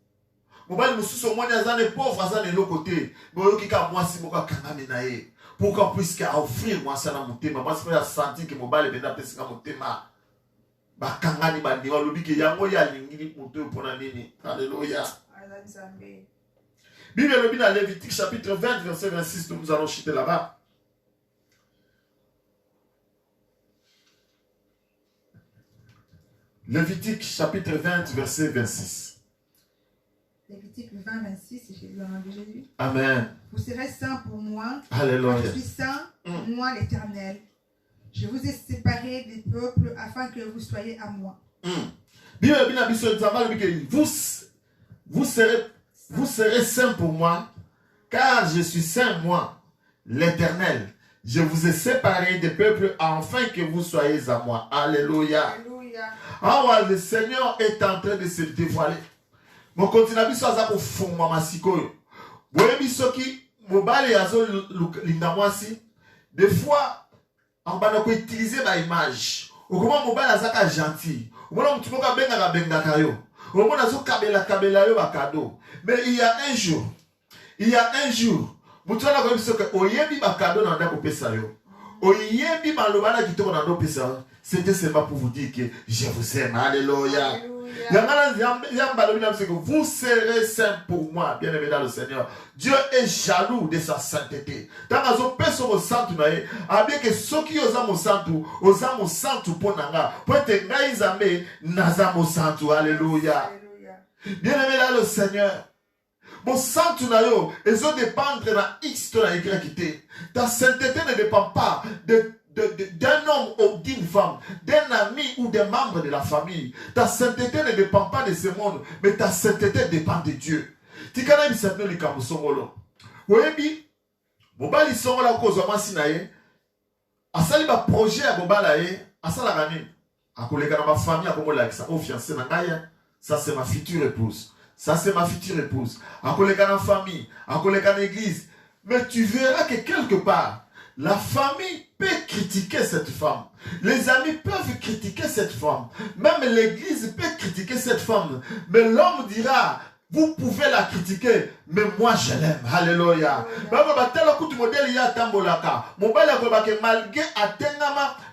Mobali mususu mwana azane pauvre azane lokote. Boyo kika moi si boka kangami na ye. Pourquoi puisque à offrir moi ça na motema, moi c'est senti que mobali benda pesa motema. Bakangani bandiwa lobiki yango ya lingini moto pona nini. Alléluia. Bible le dit dans Lévitique chapitre 20 verset 26, nous allons chuter là-bas. Lévitique chapitre 20 verset 26. Lévitique 20 26, j'ai lu au nom de Jésus. Amen. Vous serez saints pour moi. Alléluia. Je suis saint, moi l'Éternel. Je vous ai séparés des peuples afin que vous soyez à moi. Bible vous serez saints pour moi, car je suis saint, moi, l'Éternel. Je vous ai séparés des peuples afin que vous soyez à moi. Alléluia. Alléluia. Ah, le Seigneur est en train de se dévoiler. Mon continent, biso aza ko fongwa masikoyo. Boye biso ki mobile yazo linda mwasi. Des fois, on va utiliser ma image. Au comment mobile azaka gentil. Au moment où tu peux benga kayo. Au moment où tu kabela yo bakado. Mais il y a un jour, mutu ala ko biso ke oyebi bakado na ndako pesa yo. Oyebi malobana kitoko na ndo pesa. C'était seulement pour vous dire que je vous aime. Alléluia. Vous serez saints pour moi, bien aimé dans le Seigneur. Dieu est jaloux de sa sainteté. Tant que vous personne au centre, bien que ceux qui osent mon centre pour nanga, pour être naïzame, nazamo centre. Alléluia. Bien aimé dans le Seigneur. Mon centre nayo, ils ont dépendre de X de la Y. Ta sainteté ne dépend pas d'un homme ou d'une femme, d'un ami ou d'un membre de la famille. Ta sainteté ne dépend pas de ce monde, mais ta sainteté dépend de Dieu. Tikana bisatno likamu songolo. Oyebi, mobali songola kozwa mwasi na ye, asali ba projet ya mobala ye, asala gani? Akoleka na ma famille akomola kisa o fiancé na ngaya, ça c'est ma future épouse. Ça c'est ma future épouse. Akoleka na famille, akoleka na église. Mais tu verras que quelque part, la famille peut critiquer cette femme. Les amis peuvent critiquer cette femme. Même l'église peut critiquer cette femme. Mais l'homme dira, vous pouvez la critiquer, mais moi je l'aime. Alléluia.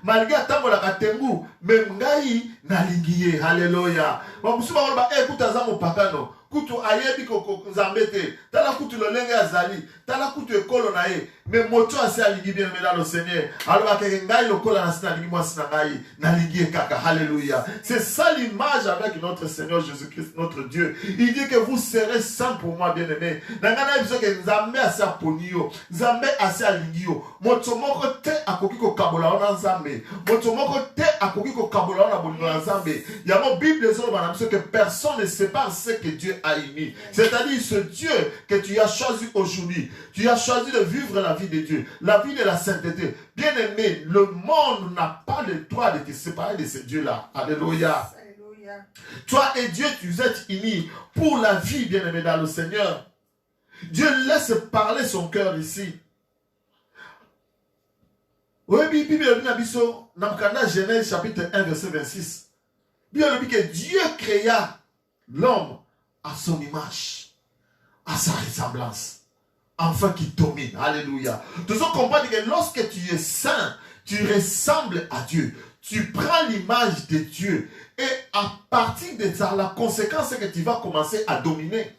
Malgré atambolaka tengu, mais ngai nalingiye. Alléluia. Écoute azamo pakano. Kutu ayebi ko nzambete tala kutu lolenge azali tala kutu ekolo na ye mais moto ase alingi bien mais dans le Seigneur alors que ngai lokola na sina lingi mwasi na ngai na lingi kaka. Alléluia. C'est ça l'image avec notre Seigneur Jésus-Christ notre Dieu. Il dit que vous serez saints pour moi bien aimé. Nangana biso ke nzambe ase aponio nzambe ase alingi yo moto moko te akoki ko kabola ona nzambe moto moko te akoki ko kabola ona bolingo na nzambe. Ya mo Bible zo bana biso que personne ne sépare ce que Dieu a émis. C'est-à-dire ce Dieu que tu as choisi aujourd'hui. Tu as choisi de vivre la vie de Dieu, la vie de la sainteté. Bien aimé, le monde n'a pas le droit de te séparer de ce Dieu-là. Alléluia. Alléluia. Toi et Dieu, tu êtes unis pour la vie, bien aimé dans le Seigneur. Dieu laisse parler son cœur ici. Oui, Bible dit dans Genèse chapitre 1, verset 26. Bible dit que Dieu créa l'homme à son image, à sa ressemblance, afin qu'il domine. Alléluia. Tout ça comprendre que lorsque tu es saint, tu ressembles à Dieu. Tu prends l'image de Dieu. Et à partir de ça, la conséquence c'est que tu vas commencer à dominer.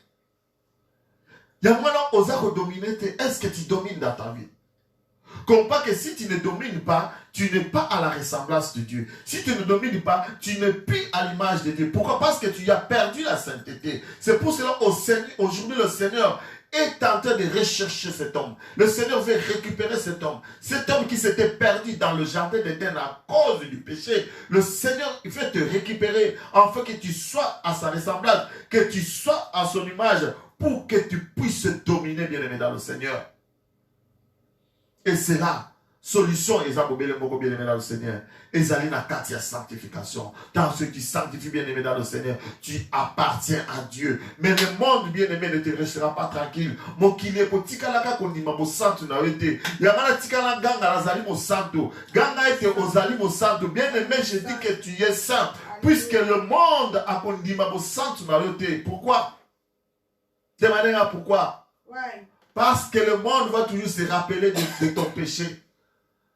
Il y a un moment où on dominer, est-ce que tu domines dans ta vie? Comprends que si tu ne domines pas, tu n'es pas à la ressemblance de Dieu. Si tu ne domines pas, tu n'es plus à l'image de Dieu. Pourquoi? Parce que tu as perdu la sainteté. C'est pour cela aujourd'hui le Seigneur est en train de rechercher cet homme. Le Seigneur veut récupérer cet homme. Cet homme qui s'était perdu dans le jardin d'Éden à cause du péché. Le Seigneur il veut te récupérer afin que tu sois à sa ressemblance, que tu sois à son image pour que tu puisses dominer, bien-aimé, dans le Seigneur. Et c'est là, solution, bien-aimé dans le Seigneur. Ezali na kati ya sanctification. Dans ceux qui sanctifient, bien-aimé dans le Seigneur, tu appartiens à Dieu. Mais le monde, bien-aimé, ne te restera pas tranquille. Mon kile ko tikalaka kondima mo santo na wete. Yamana tikala ganga lazali mo santo. Ganga ete ozali mo santo. Bien-aimé, je dis que tu es saint. Puisque le monde a kondima mo santo na wete. Pourquoi? Demandez pourquoi? Ouais. Parce que le monde va toujours se rappeler de ton péché.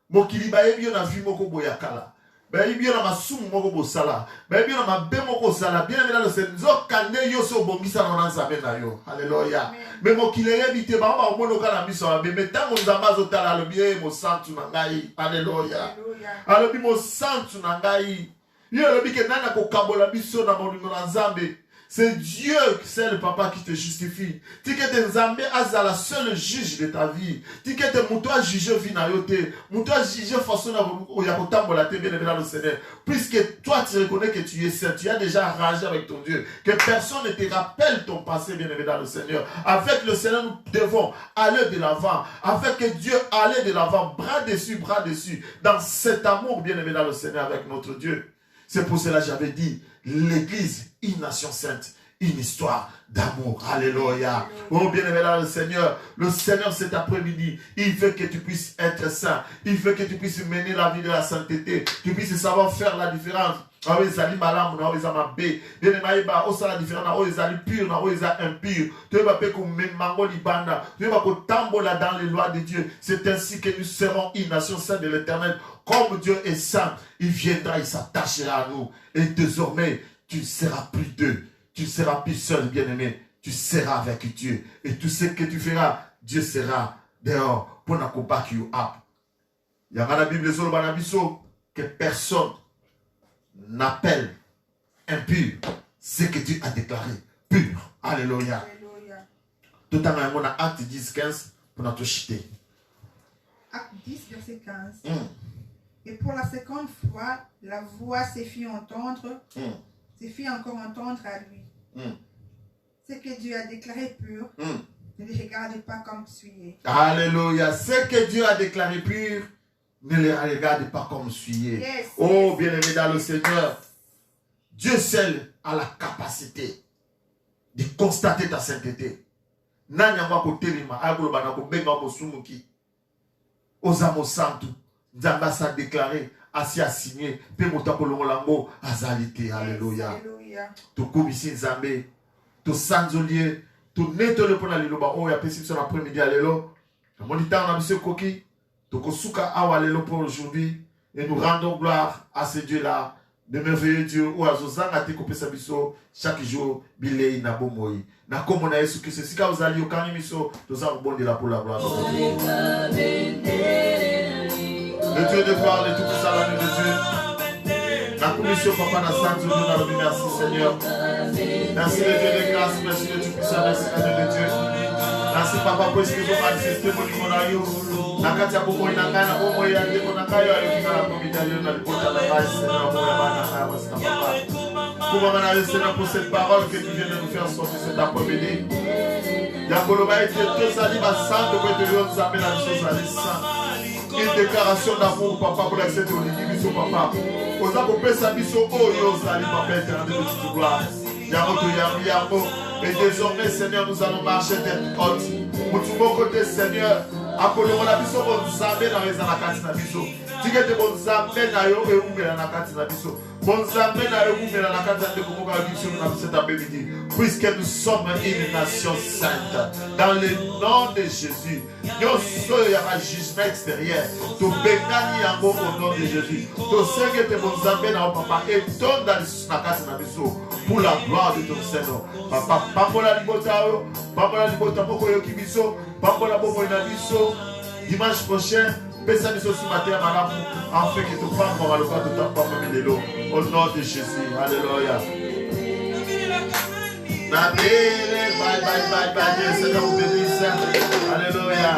Mokili ba yebi na vi moko boyakala. Ba yebi na masumu moko bosala. Ba yebi na mabe moko sala. Bien évidemment le Seigneur kande yo so bongisa na nzambe na yo. Alléluia. Mais mokili yebi te ba ba mono kala miso ba mais tango nzamba zo tala le bien mo santu na ngai. Alléluia. Alors bi mo santu na ngai. Yo le bi ke nana ko kabola biso na monimo na nzambe. C'est Dieu, c'est le papa qui te justifie. Tu que tes zambé as la seule juge de ta vie. Tu que tes moutons juge vie na yote. Moutons juge façon na yakotambo la te bien dans le Seigneur. Puisque toi tu reconnais que tu es saint, tu as déjà arrangé avec ton Dieu. Que personne ne te rappelle ton passé bien dans le Seigneur. Avec le Seigneur nous devons aller de l'avant. Avec que Dieu allait de l'avant, bras dessus, dans cet amour bien dans le Seigneur avec notre Dieu. C'est pour cela que j'avais dit, l'Église, une nation sainte, une histoire d'amour. Alléluia. Oh bien-aimé dans le Seigneur cet après-midi, il veut que tu puisses être saint. Il veut que tu puisses mener la vie de la sainteté. Tu puisses savoir faire la différence. Ah oui, ça dit malam, na oui, ça m'a bé. Bien-aimé, oh ça la différence, na oui, ça dit pur, na oui, ça impur. Tu vas pas comme même mango libanda. Tu vas pas tambola dans les lois de Dieu. C'est ainsi que nous serons une nation sainte de l'Éternel. Comme Dieu est saint, il viendra, il s'attachera à nous. Et désormais, tu ne seras plus deux. Tu ne seras plus seul, bien-aimé. Tu seras avec Dieu. Et tout ce que tu feras, Dieu sera dehors pour nous back you up. Il y a dans la Bible que personne n'appelle impur ce que Dieu a déclaré pur. Alléluia. Tout à l'heure, on a Acte 10, 15 pour notre chiter. Acte 10, verset 15. Et pour la seconde fois, la voix se fit entendre, se fit encore entendre à lui. Ce que Dieu a déclaré pur, ne le regarde pas comme souillé. Alléluia. Ce que Dieu a déclaré pur, ne le regarde pas comme souillé. Yes, oh, bien-aimé dans le Seigneur, Dieu seul a la capacité de constater ta sainteté. Nanyama ko telima, agoloba na ko benga ko sumuki. Ozamo santu. Nzamba sa déclaré, asi a signé, pe motako longolango, azalité, alléluia. To komisi nzambe, to sanzolie, to netole pona liloba, oh ya pesi sur l'après-midi allélo. Monita on a monsieur Koki, to kosuka awa lelo pour aujourd'hui, et nous rendons gloire à ce Dieu-là, de merveilleux Dieu, ou à Zozanga te kopesa biso, chaque jour, bilei na bomoi. Na komo na Yesu Christ, si ka ozali okani miso, to sa bonde la pour la gloire. Le Dieu de gloire, le tout-puissant, l'ami de Dieu. La commission, papa, la sainte, nous allons merci Seigneur. Merci le Dieu de grâce, merci le tout-puissant, merci l'ami de Dieu. Merci papa, pour ce que vous manifestez pour nous mon la katia pour moi, na ngana, pour moi, ya ndeko na kayo, ya kika la comida, ya na lipota na kayo, Seigneur, pour la bana, ya wasta papa. Pour moi, Seigneur, pour cette parole que tu viens de nous faire sortir cet après-midi. Ya koloba ete, tous ali, ma sainte, pour te dire, nous amène la chose à l'essence. Une déclaration d'amour, papa, pour l'accepter au biso, papa. Oza kopesa biso oyo sali, papa, éternel de toute gloire. Yamoto, yamo. Et désormais, Seigneur, nous allons marcher tête haute. Pour tout mon côté, Seigneur, akolongola biso bonzambe na eza na kati na biso tika ete bonzambe na yo eumela na kati na biso bonzambe na yo eumela na kati na ndeko moko ya biso na cet après-midi puisque nous sommes une nation sainte dans le nom de Jésus nyonso ya jugement extérieur tobengani yango au nom de Jésus tosengi ete bonzambe na yo papa etonda lisusu na kati na biso pour la gloire de ton Seigneur papa pambola libota oyo pambola libota moko yoki biso pambola bomoi na biso dimanche prochain pesa biso si matin malamu afin que tu pambola le corps de ta papa lelo au nom de Jésus alléluia bye bye bye bye Seigneur vous bénisse alléluia